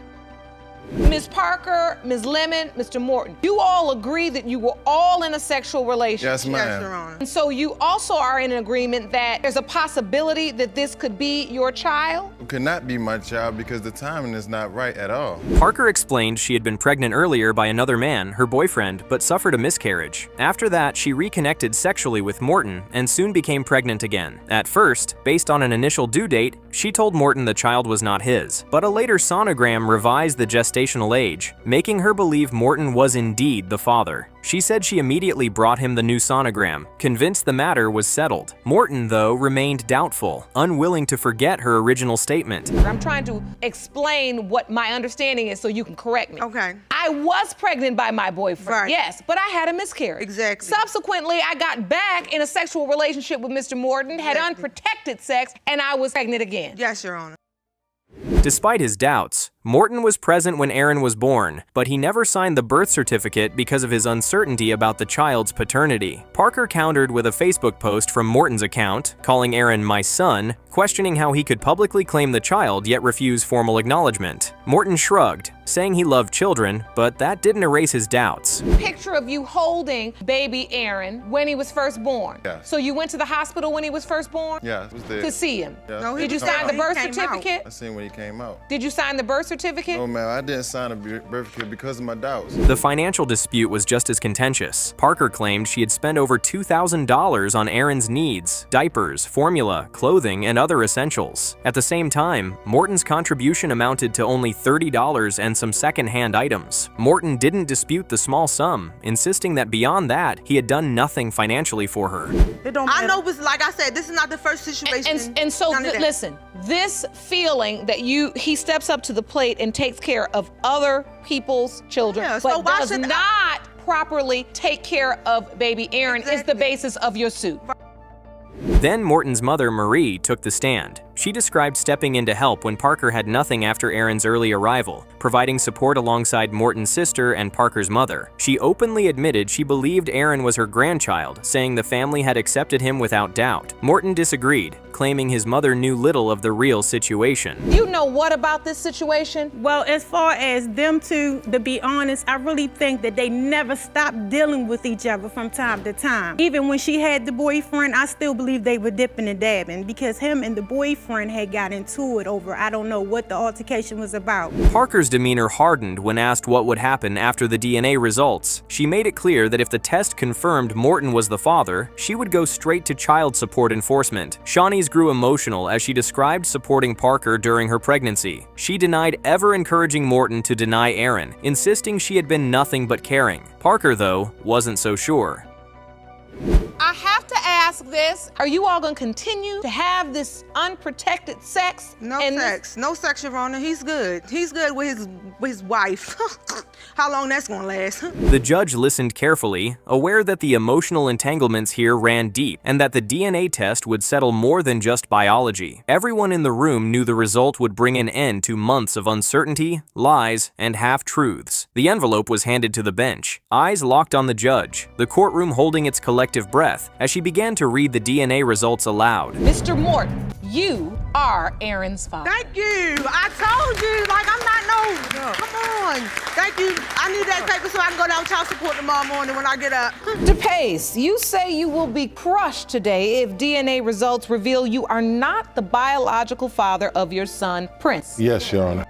Ms. Parker, Ms. Lemon, Mr. Morton, you all agree that you were all in a sexual relationship. Yes, ma'am. Yes, Your Honor. And so you also are in an agreement that there's a possibility that this could be your child? It could not be my child because the timing is not right at all. Parker explained she had been pregnant earlier by another man, her boyfriend, but suffered a miscarriage. After that, she reconnected sexually with Morton and soon became pregnant again. At first, based on an initial due date, she told Morton the child was not his, but a later sonogram revised the gestational age, making her believe Morton was indeed the father. She said she immediately brought him the new sonogram, convinced the matter was settled. Morton, though, remained doubtful, unwilling to forget her original statement. I'm trying to explain what my understanding is so you can correct me. Okay. I was pregnant by my boyfriend, Right. yes, but I had a miscarriage. Exactly. Subsequently, I got back in a sexual relationship with Mr. Morton, had unprotected sex, and I was pregnant again. Yes, Your Honor. Despite his doubts, Morton was present when Aaron was born, but he never signed the birth certificate because of his uncertainty about the child's paternity. Parker countered with a Facebook post from Morton's account, calling Aaron "my son," questioning how he could publicly claim the child yet refuse formal acknowledgement. Morton shrugged, saying he loved children, but that didn't erase his doubts. Picture of you holding baby Aaron when he was first born. Yeah. So you went to the hospital when he was first born? Yeah, it was there. To see him? Yeah. No, Did you sign the birth certificate? I seen when he came out. Did you sign the birth certificate? No, ma'am, I didn't sign a birth certificate because of my doubts. The financial dispute was just as contentious. Parker claimed she had spent over $2,000 on Aaron's needs, diapers, formula, clothing, and other essentials. At the same time, Morton's contribution amounted to only $30 and some second-hand items. Morton didn't dispute the small sum, insisting that beyond that, he had done nothing financially for her. I know, but like I said, this is not the first situation. And so, None of that. listen, this feeling that he steps up to the plate and takes care of other people's children, Yeah, so but why does should not properly take care of baby Aaron is the basis of your suit. Then Morton's mother, Marie, took the stand. She described stepping in to help when Parker had nothing after Aaron's early arrival, providing support alongside Morton's sister and Parker's mother. She openly admitted she believed Aaron was her grandchild, saying the family had accepted him without doubt. Morton disagreed, claiming his mother knew little of the real situation. You know what about this situation? Well, as far as them two, to be honest, I really think that they never stopped dealing with each other from time to time. Even when she had the boyfriend, I still believe they were dipping and dabbing because him and the boyfriend had got into it over, I don't know what the altercation was about. Parker's demeanor hardened when asked what would happen after the DNA results. She made it clear that if the test confirmed Morton was the father, she would go straight to child support enforcement. Shawnee's grew emotional as she described supporting Parker during her pregnancy. She denied ever encouraging Morton to deny Aaron, insisting she had been nothing but caring. Parker, though, wasn't so sure. I have to ask this. Are you all going to continue to have this unprotected sex? No sex. No sex, Your Honor. He's good. He's good with his wife. How long that's going to last? The judge listened carefully, aware that the emotional entanglements here ran deep and that the DNA test would settle more than just biology. Everyone in the room knew the result would bring an end to months of uncertainty, lies, and half-truths. The envelope was handed to the bench, eyes locked on the judge, the courtroom holding its collective breath as she began to read the DNA results aloud. Mr. Morton, you are Aaron's father. Thank you. I told you, like I'm not no. Come on. Thank you. I need that paper so I can go down child support tomorrow morning when I get up. DePace, you say you will be crushed today if DNA results reveal you are not the biological father of your son, Prince. Yes, Your Honor.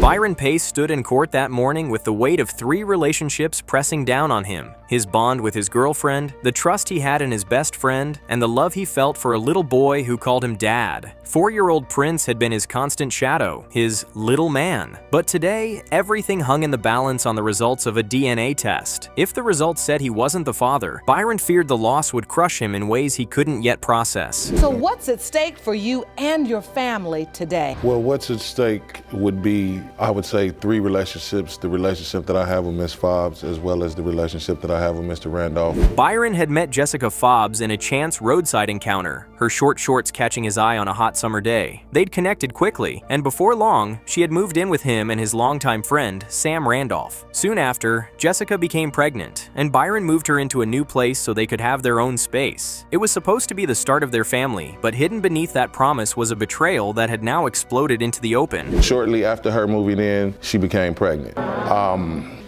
Byron Pace stood in court that morning with the weight of 3 relationships pressing down on him. his bond with his girlfriend, the trust he had in his best friend, and the love he felt for a little boy who called him Dad. 4-year-old Prince had been his constant shadow, his little man. But today, everything hung in the balance on the results of a DNA test. If the results said he wasn't the father, Byron feared the loss would crush him in ways he couldn't yet process. So what's at stake for you and your family today? Well, what's at stake would be, I would say, 3 relationships. The relationship that I have with Miss Fobbs, as well as the relationship that I have with Mr. Randolph. Byron had met Jessica Fobbs in a chance roadside encounter, her short shorts catching his eye on a hot summer day. They'd connected quickly, and before long, she had moved in with him and his longtime friend, Sam Randolph. Soon after, Jessica became pregnant, and Byron moved her into a new place so they could have their own space. It was supposed to be the start of their family, but hidden beneath that promise was a betrayal that had now exploded into the open. Shortly after her moving in, she became pregnant.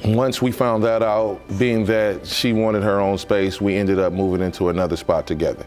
Once we found that out, being that she wanted her own space, we ended up moving into another spot together.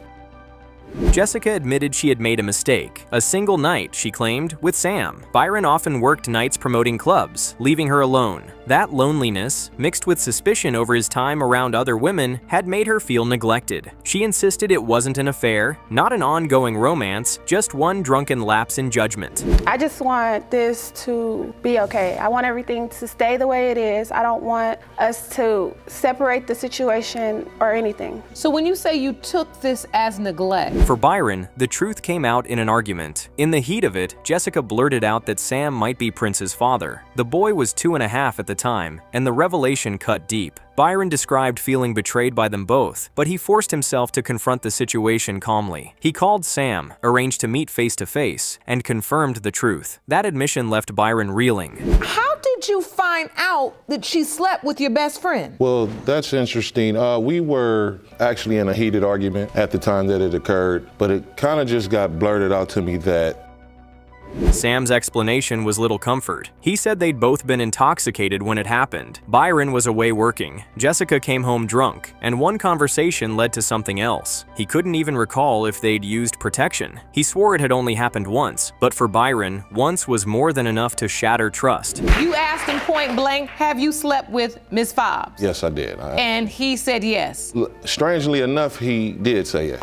Jessica admitted she had made a mistake. A single night, she claimed, with Sam. Byron often worked nights promoting clubs, leaving her alone. That loneliness, mixed with suspicion over his time around other women, had made her feel neglected. She insisted it wasn't an affair, not an ongoing romance, just one drunken lapse in judgment. I just want this to be okay. I want everything to stay the way it is. I don't want us to separate the situation or anything. So when you say you took this as neglect, for Byron, the truth came out in an argument. In the heat of it, Jessica blurted out that Sam might be Prince's father. The boy was 2.5 at the time, and the revelation cut deep. Byron described feeling betrayed by them both, but he forced himself to confront the situation calmly. He called Sam, arranged to meet face to face, and confirmed the truth. That admission left Byron reeling. How did you find out that she slept with your best friend? Well, that's interesting. We were actually in a heated argument at the time that it occurred, but it kind of just got blurted out to me that Sam's explanation was little comfort. He said they'd both been intoxicated when it happened. Byron was away working. Jessica came home drunk, and one conversation led to something else. He couldn't even recall if they'd used protection. He swore it had only happened once, but for Byron, once was more than enough to shatter trust. You asked him point blank, have you slept with Miss Fobbs? Yes, I did. And he said yes. Strangely enough, he did say it.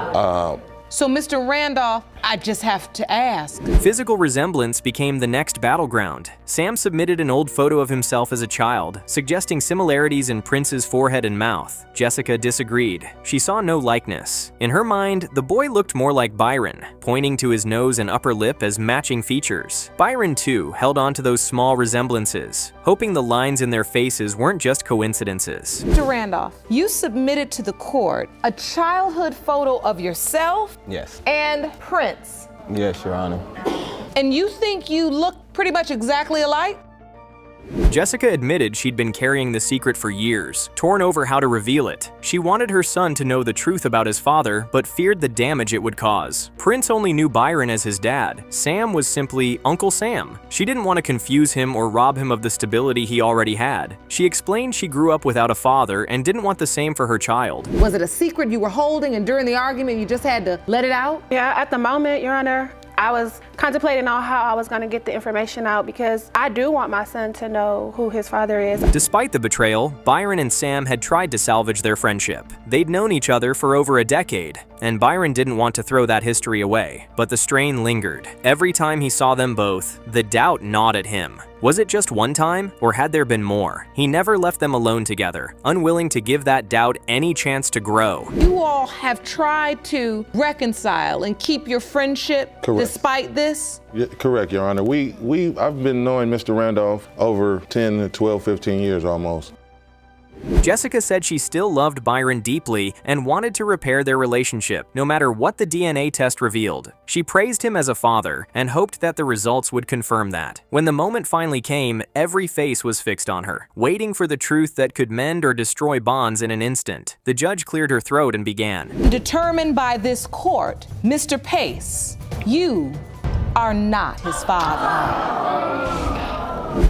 So, Mr. Randolph, I just have to ask. Physical resemblance became the next battleground. Sam submitted an old photo of himself as a child, suggesting similarities in Prince's forehead and mouth. Jessica disagreed. She saw no likeness. In her mind, the boy looked more like Byron, pointing to his nose and upper lip as matching features. Byron, too, held on to those small resemblances, hoping the lines in their faces weren't just coincidences. Mr. Randolph, you submitted to the court a childhood photo of yourself Yes. and Prince. Yes, Your Honor. And you think you look pretty much exactly alike? Jessica admitted she'd been carrying the secret for years, torn over how to reveal it. She wanted her son to know the truth about his father, but feared the damage it would cause. Prince only knew Byron as his dad. Sam was simply Uncle Sam. She didn't want to confuse him or rob him of the stability he already had. She explained she grew up without a father and didn't want the same for her child. Was it a secret you were holding and during the argument you just had to let it out? Yeah, at the moment, Your Honor, I was contemplating on how I was going to get the information out because I do want my son to know who his father is. Despite the betrayal, Byron and Sam had tried to salvage their friendship. They'd known each other for over a decade, and Byron didn't want to throw that history away. But the strain lingered. Every time he saw them both, the doubt gnawed at him. Was it just one time, or had there been more? He never left them alone together, unwilling to give that doubt any chance to grow. You all have tried to reconcile and keep your friendship despite this? Yeah, correct, Your Honor. I've been knowing Mr. Randolph over 10, 12, 15 years almost. Jessica said she still loved Byron deeply and wanted to repair their relationship, no matter what the DNA test revealed. She praised him as a father and hoped that the results would confirm that. When the moment finally came, every face was fixed on her, waiting for the truth that could mend or destroy bonds in an instant. The judge cleared her throat and began. Determined by this court, Mr. Pace, you are not his father.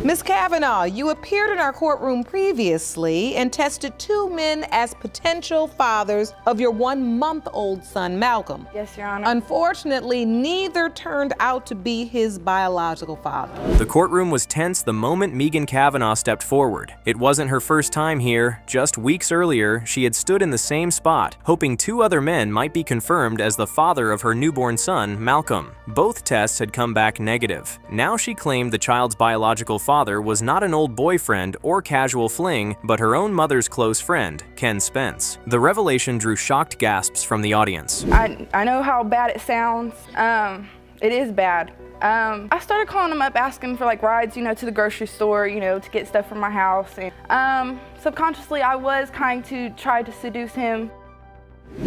Ms. Kavanaugh, you appeared in our courtroom previously and tested 2 men as potential fathers of your 1-month-old son, Malcolm. Yes, Your Honor. Unfortunately, neither turned out to be his biological father. The courtroom was tense the moment Megan Kavanaugh stepped forward. It wasn't her first time here. Just weeks earlier, she had stood in the same spot, hoping 2 other men might be confirmed as the father of her newborn son, Malcolm. Both tests had come back negative. Now she claimed the child's biological father was not an old boyfriend or casual fling, but her own mother's close friend, Ken Spence. The revelation drew shocked gasps from the audience. I know how bad it sounds. It is bad. I started calling him up asking for like rides, to the grocery store, to get stuff from my house. And subconsciously, I was trying to try to seduce him.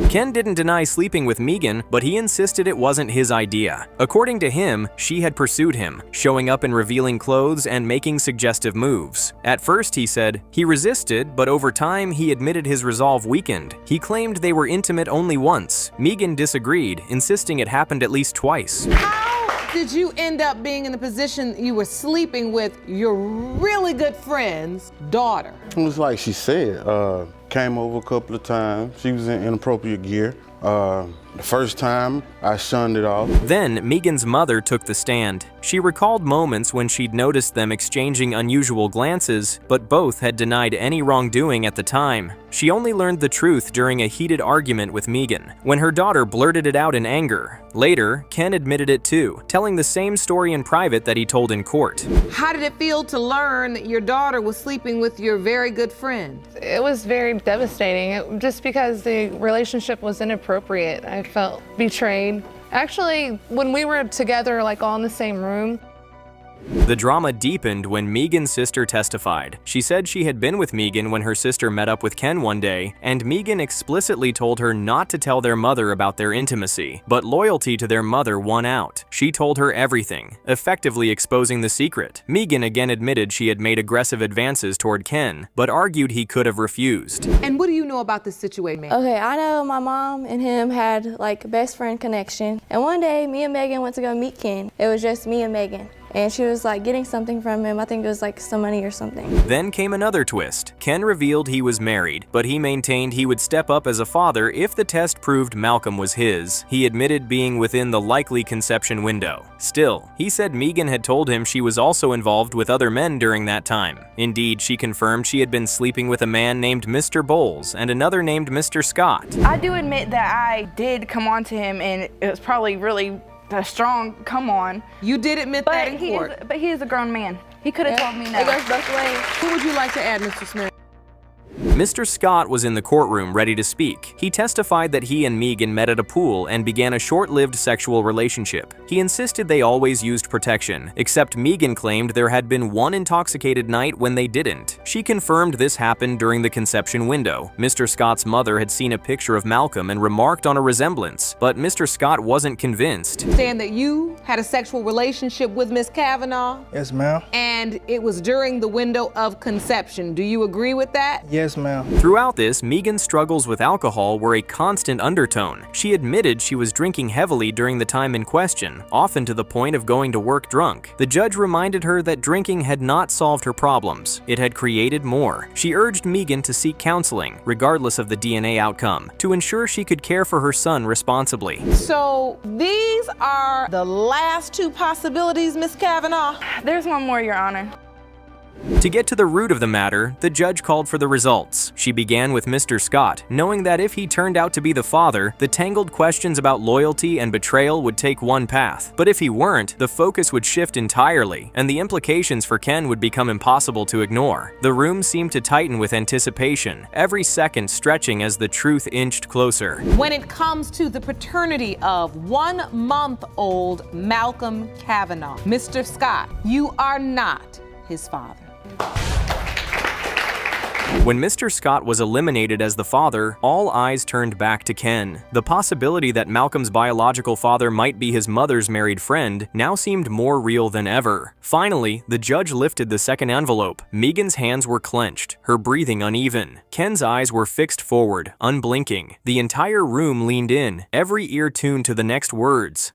Ken didn't deny sleeping with Megan, but he insisted it wasn't his idea. According to him, she had pursued him, showing up in revealing clothes and making suggestive moves. At first, he said, he resisted, but over time, he admitted his resolve weakened. He claimed they were intimate only once. Megan disagreed, insisting it happened at least twice. How did you end up being in the position you were sleeping with your really good friend's daughter? It was like she said, came over a couple of times. She was in inappropriate gear. The first time, I shunned it off. Then, Megan's mother took the stand. She recalled moments when she'd noticed them exchanging unusual glances, but both had denied any wrongdoing at the time. She only learned the truth during a heated argument with Megan, when her daughter blurted it out in anger. Later, Ken admitted it too, telling the same story in private that he told in court. How did it feel to learn that your daughter was sleeping with your very good friend? It was very devastating, just because the relationship was inappropriate. I felt betrayed. Actually, when we were together, like all in the same room, The drama deepened when Megan's sister testified. She said she had been with Megan when her sister met up with Ken one day, and Megan explicitly told her not to tell their mother about their intimacy, but loyalty to their mother won out. She told her everything, effectively exposing the secret. Megan again admitted she had made aggressive advances toward Ken, but argued he could have refused. And what do you know about this situation? Okay, I know my mom and him had like a best friend connection. And one day, me and Megan went to go meet Ken. It was just me and Megan. And she was like getting something from him. I think it was like some money or something. Then came another twist. Ken revealed he was married, but he maintained he would step up as a father if the test proved Malcolm was his. He admitted being within the likely conception window. Still, he said Megan had told him she was also involved with other men during that time. Indeed, she confirmed she had been sleeping with a man named Mr. Bowles and another named Mr. Scott. I do admit that I did come on to him, and it was probably really a strong come on. You did admit that in court. But he is a grown man. He could have told me no. Who would you like to add, Mr. Smith? Mr. Scott was in the courtroom ready to speak. He testified that he and Megan met at a pool and began a short-lived sexual relationship. He insisted they always used protection, except Megan claimed there had been one intoxicated night when they didn't. She confirmed this happened during the conception window. Mr. Scott's mother had seen a picture of Malcolm and remarked on a resemblance, but Mr. Scott wasn't convinced. Saying that you had a sexual relationship with Miss Kavanaugh? Yes, ma'am. And it was during the window of conception. Do you agree with that? Yes, ma'am. Throughout this, Megan's struggles with alcohol were a constant undertone. She admitted she was drinking heavily during the time in question, often to the point of going to work drunk. The judge reminded her that drinking had not solved her problems. It had created more. She urged Megan to seek counseling, regardless of the DNA outcome, to ensure she could care for her son responsibly. So these are the last two possibilities, Miss Kavanaugh? There's one more, Your Honor. To get to the root of the matter, the judge called for the results. She began with Mr. Scott, knowing that if he turned out to be the father, the tangled questions about loyalty and betrayal would take one path. But if he weren't, the focus would shift entirely, and the implications for Ken would become impossible to ignore. The room seemed to tighten with anticipation, every second stretching as the truth inched closer. When it comes to the paternity of 1-month-old Malcolm Kavanaugh, Mr. Scott, you are not his father. When Mr. Scott was eliminated as the father, all eyes turned back to Ken. The possibility that Malcolm's biological father might be his mother's married friend now seemed more real than ever. Finally, the judge lifted the second envelope. Megan's hands were clenched, her breathing uneven. Ken's eyes were fixed forward, unblinking. The entire room leaned in, every ear tuned to the next words.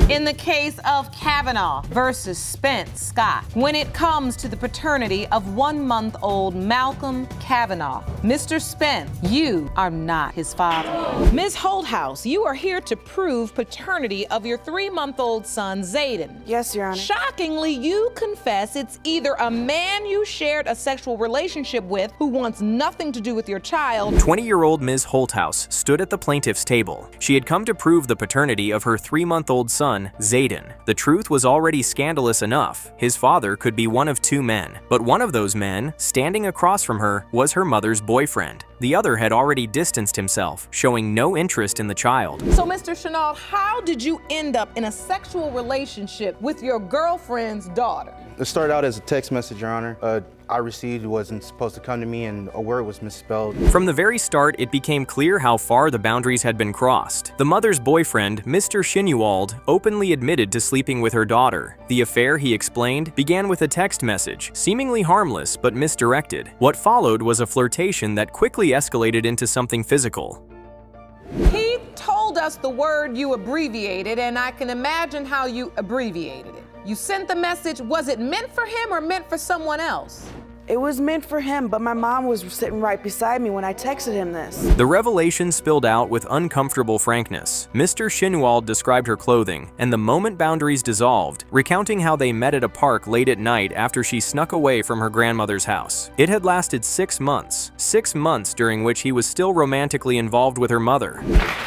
In the case of Kavanaugh versus Spence Scott, when it comes to the paternity of 1-month-old Malcolm Kavanaugh, Mr. Spence, you are not his father. Ms. Holthouse, you are here to prove paternity of your 3-month-old son, Zayden. Yes, Your Honor. Shockingly, you confess it's either a man you shared a sexual relationship with who wants nothing to do with your child. 20-year-old Ms. Holthouse stood at the plaintiff's table. She had come to prove the paternity of her 3-month-old son, Zayden. The truth was already scandalous enough. His father could be one of 2 men, but one of those men, standing across from her, was her mother's boyfriend. The other had already distanced himself, showing no interest in the child. So, Mr. Chenault, how did you end up in a sexual relationship with your girlfriend's daughter? It started out as a text message, Your Honor. I received wasn't supposed to come to me and a word was misspelled. From the very start, it became clear how far the boundaries had been crossed. The mother's boyfriend, Mr. Shinuwald, openly admitted to sleeping with her daughter. The affair, he explained, began with a text message, seemingly harmless but misdirected. What followed was a flirtation that quickly escalated into something physical. He told us the word you abbreviated, and I can imagine how you abbreviated it. You sent the message. Was it meant for him or meant for someone else? It was meant for him, but my mom was sitting right beside me when I texted him this. The revelation spilled out with uncomfortable frankness. Mr. Shinuwald described her clothing, and the moment boundaries dissolved, recounting how they met at a park late at night after she snuck away from her grandmother's house. It had lasted 6 months. 6 months during which he was still romantically involved with her mother.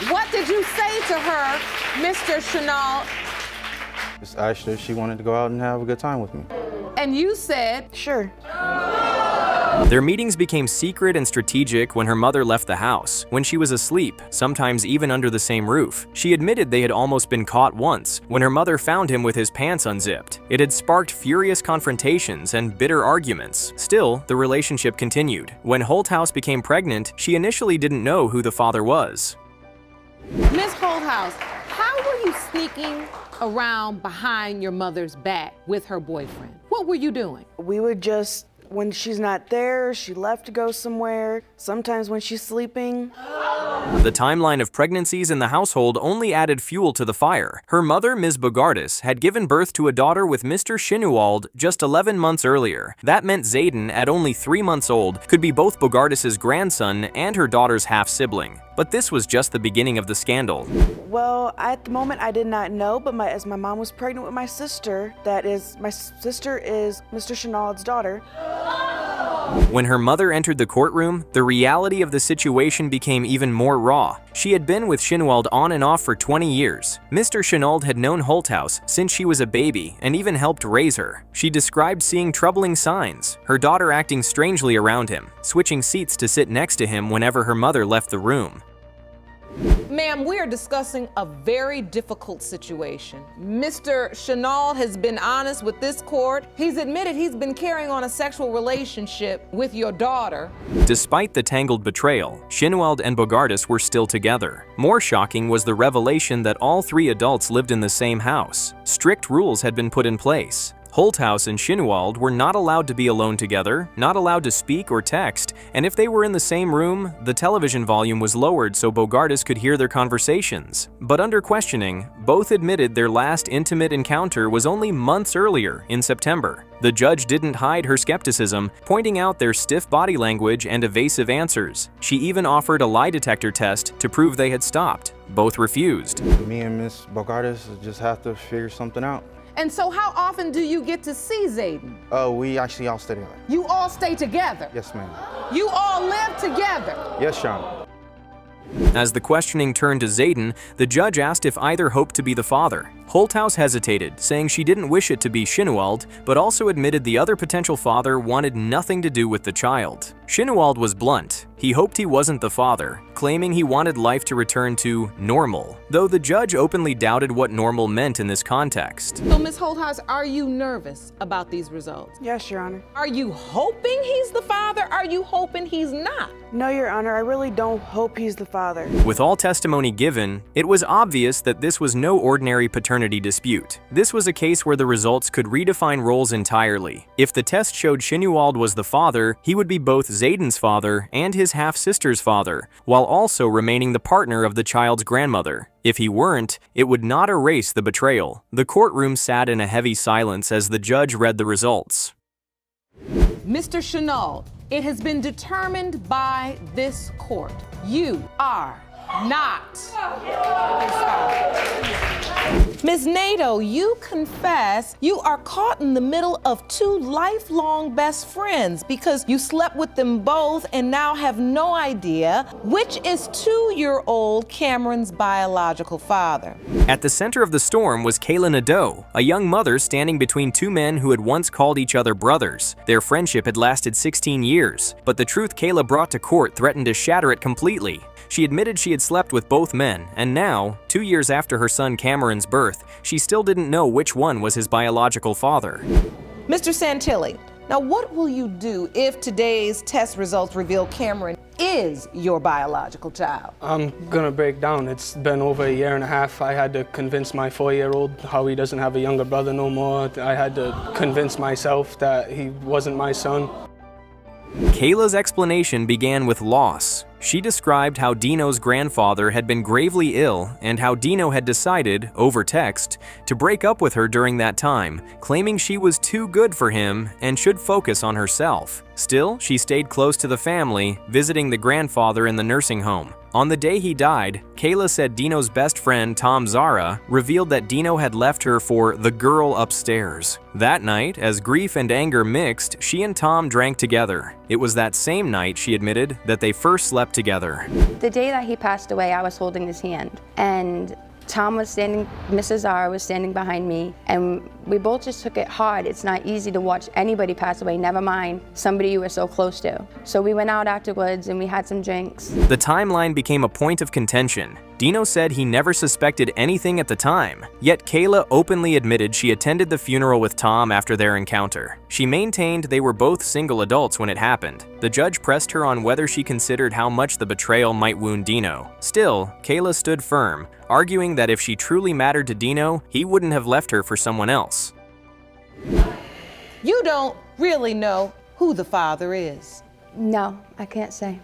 What did you say to her, Mr. Chenault? Just asked her if she wanted to go out and have a good time with me. And you said, sure. Their meetings became secret and strategic when her mother left the house, when she was asleep, sometimes even under the same roof. She admitted they had almost been caught once, when her mother found him with his pants unzipped. It had sparked furious confrontations and bitter arguments. Still, the relationship continued. When Holthouse became pregnant, she initially didn't know who the father was. Ms. Holthouse, how were you sneaking around behind your mother's back with her boyfriend? What were you doing? We would just, when she's not there, she left to go somewhere. Sometimes when she's sleeping. The timeline of pregnancies in the household only added fuel to the fire. Her mother, Ms. Bogardus, had given birth to a daughter with Mr. Shinuwald just 11 months earlier. That meant Zayden, at only 3 months old, could be both Bogardus' grandson and her daughter's half-sibling. But this was just the beginning of the scandal. Well, at the moment I did not know, but as my mom was pregnant with my sister, my sister is Mr. Chenault's daughter. When her mother entered the courtroom, the reality of the situation became even more raw. She had been with Shinuwald on and off for 20 years. Mr. Shinuwald had known Holthouse since she was a baby and even helped raise her. She described seeing troubling signs, her daughter acting strangely around him, switching seats to sit next to him whenever her mother left the room. Ma'am, we are discussing a very difficult situation. Mr. Chenault has been honest with this court. He's admitted he's been carrying on a sexual relationship with your daughter. Despite the tangled betrayal, Shinuwald and Bogardus were still together. More shocking was the revelation that all 3 adults lived in the same house. Strict rules had been put in place. Holthouse and Shinuwald were not allowed to be alone together, not allowed to speak or text, and if they were in the same room, the television volume was lowered so Bogardus could hear their conversations. But under questioning, both admitted their last intimate encounter was only months earlier, in September. The judge didn't hide her skepticism, pointing out their stiff body language and evasive answers. She even offered a lie detector test to prove they had stopped. Both refused. Me and Miss Bogardus just have to figure something out. And so how often do you get to see Zayden? We actually all stay together. You all stay together? Yes, ma'am. You all live together? Yes, Sean. As the questioning turned to Zayden, the judge asked if either hoped to be the father. Holthouse hesitated, saying she didn't wish it to be Shinuwald, but also admitted the other potential father wanted nothing to do with the child. Shinuwald was blunt. He hoped he wasn't the father, claiming he wanted life to return to normal, though the judge openly doubted what normal meant in this context. So, Ms. Holthouse, are you nervous about these results? Yes, Your Honor. Are you hoping he's the father? Are you hoping he's not? No, Your Honor, I really don't hope he's the father. With all testimony given, it was obvious that this was no ordinary paternity paternity dispute. This was a case where the results could redefine roles entirely. If the test showed Shinuald was the father, he would be both Zayden's father and his half-sister's father, while also remaining the partner of the child's grandmother. If he weren't, it would not erase the betrayal. The courtroom sat in a heavy silence as the judge read the results. Mr. Shinuald, it has been determined by this court. You are not his father. Ms. Nato, you confess you are caught in the middle of two lifelong best friends because you slept with them both and now have no idea which is 2-year-old Cameron's biological father. At the center of the storm was Kayla Nadeau, a young mother standing between two men who had once called each other brothers. Their friendship had lasted 16 years, but the truth Kayla brought to court threatened to shatter it completely. She admitted she had slept with both men, and now, 2 years after her son Cameron's birth, she still didn't know which one was his biological father. Mr. Santilli, now what will you do if today's test results reveal Cameron is your biological child? I'm gonna break down. It's been over 1.5 years. I had to convince my 4-year-old how he doesn't have a younger brother no more. I had to convince myself that he wasn't my son. Kayla's explanation began with loss. She described how Dino's grandfather had been gravely ill and how Dino had decided, over text, to break up with her during that time, claiming she was too good for him and should focus on herself. Still, she stayed close to the family, visiting the grandfather in the nursing home. On the day he died, Kayla said Dino's best friend, Tom Zara, revealed that Dino had left her for the girl upstairs. That night, as grief and anger mixed, she and Tom drank together. It was that same night, she admitted, that they first slept together. The day that he passed away, I was holding his hand, and Tom was standing, Mrs. Zara was standing behind me, and we both just took it hard. It's not easy to watch anybody pass away, never mind somebody you were so close to. So we went out afterwards and we had some drinks. The timeline became a point of contention. Dino said he never suspected anything at the time, yet Kayla openly admitted she attended the funeral with Tom after their encounter. She maintained they were both single adults when it happened. The judge pressed her on whether she considered how much the betrayal might wound Dino. Still, Kayla stood firm, arguing that if she truly mattered to Dino, he wouldn't have left her for someone else. You don't really know who the father is. No, I can't say.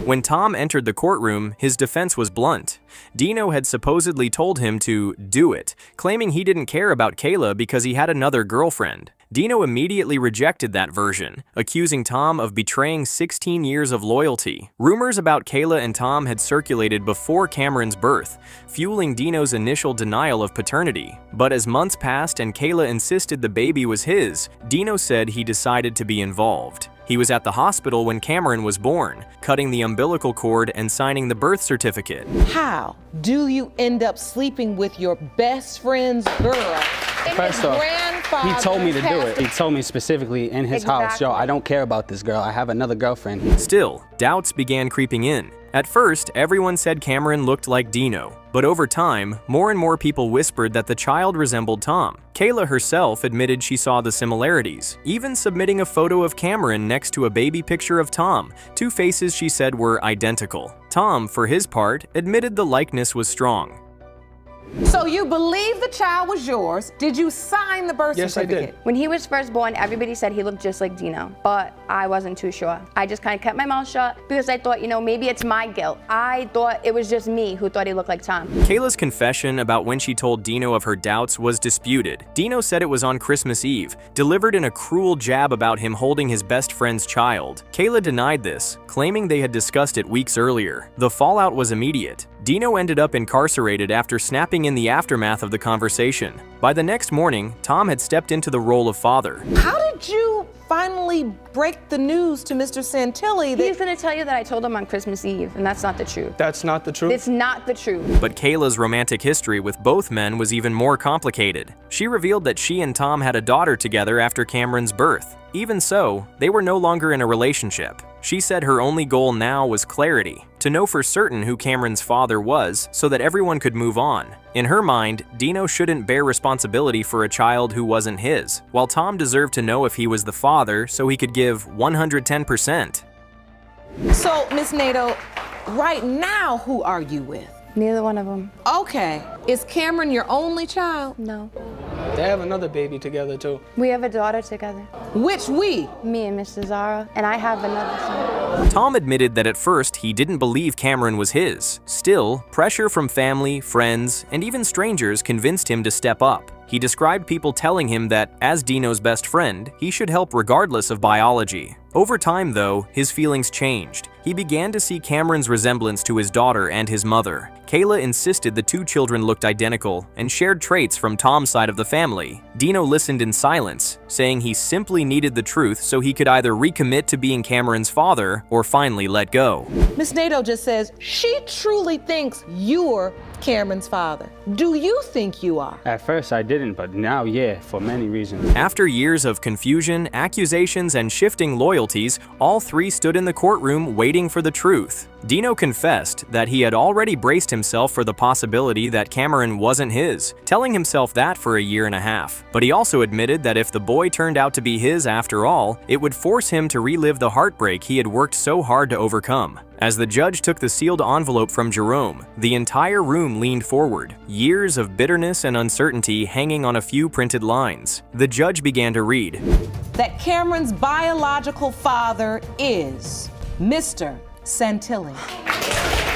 When Tom entered the courtroom, his defense was blunt. Dino had supposedly told him to do it, claiming he didn't care about Kayla because he had another girlfriend. Dino immediately rejected that version, accusing Tom of betraying 16 years of loyalty. Rumors about Kayla and Tom had circulated before Cameron's birth, fueling Dino's initial denial of paternity. But as months passed and Kayla insisted the baby was his, Dino said he decided to be involved. He was at the hospital when Cameron was born, cutting the umbilical cord and signing the birth certificate. How do you end up sleeping with your best friend's girl? First off, he told me to do it. He told me specifically in his house, yo, I don't care about this girl. I have another girlfriend. Still, doubts began creeping in. At first, everyone said Cameron looked like Dino, but over time, more and more people whispered that the child resembled Tom. Kayla herself admitted she saw the similarities, even submitting a photo of Cameron next to a baby picture of Tom, two faces she said were identical. Tom, for his part, admitted the likeness was strong. So you believe the child was yours. Did you sign the birth certificate? Yes, I did. When he was first born, everybody said he looked just like Dino, but I wasn't too sure. I just kind of kept my mouth shut because I thought, maybe it's my guilt. I thought it was just me who thought he looked like Tom. Kayla's confession about when she told Dino of her doubts was disputed. Dino said it was on Christmas Eve, delivered in a cruel jab about him holding his best friend's child. Kayla denied this, claiming they had discussed it weeks earlier. The fallout was immediate. Dino ended up incarcerated after snapping in the aftermath of the conversation. By the next morning, Tom had stepped into the role of father. How did you finally break the news to Mr. Santilli that— He's gonna tell you that I told him on Christmas Eve, and that's not the truth. That's not the truth? It's not the truth. But Kayla's romantic history with both men was even more complicated. She revealed that she and Tom had a daughter together after Cameron's birth. Even so, they were no longer in a relationship. She said her only goal now was clarity, to know for certain who Cameron's father was so that everyone could move on. In her mind, Dino shouldn't bear responsibility for a child who wasn't his, while Tom deserved to know if he was the father so he could give 110%. So, Miss Nato, right now, who are you with? Neither one of them. Okay. Is Cameron your only child? No. They have another baby together too. We have a daughter together. Which we? Me and Mr. Zara, and I have another son. Tom admitted that at first he didn't believe Cameron was his. Still, pressure from family, friends, and even strangers convinced him to step up. He described people telling him that, as Dino's best friend, he should help regardless of biology. Over time, though, his feelings changed. He began to see Cameron's resemblance to his daughter and his mother. Kayla insisted the two children looked identical and shared traits from Tom's side of the family. Dino listened in silence, saying he simply needed the truth so he could either recommit to being Cameron's father or finally let go. Miss Nato just says she truly thinks you're Cameron's father. Do you think you are? At first I didn't, but now yeah, for many reasons. After years of confusion, accusations, and shifting loyalties, all three stood in the courtroom waiting for the truth. Dino confessed that he had already braced himself for the possibility that Cameron wasn't his, telling himself that for a year and a half. But he also admitted that if the boy turned out to be his after all, it would force him to relive the heartbreak he had worked so hard to overcome. As the judge took the sealed envelope from Jerome, the entire room leaned forward, years of bitterness and uncertainty hanging on a few printed lines. The judge began to read, that Cameron's biological father is Mr. Santilli.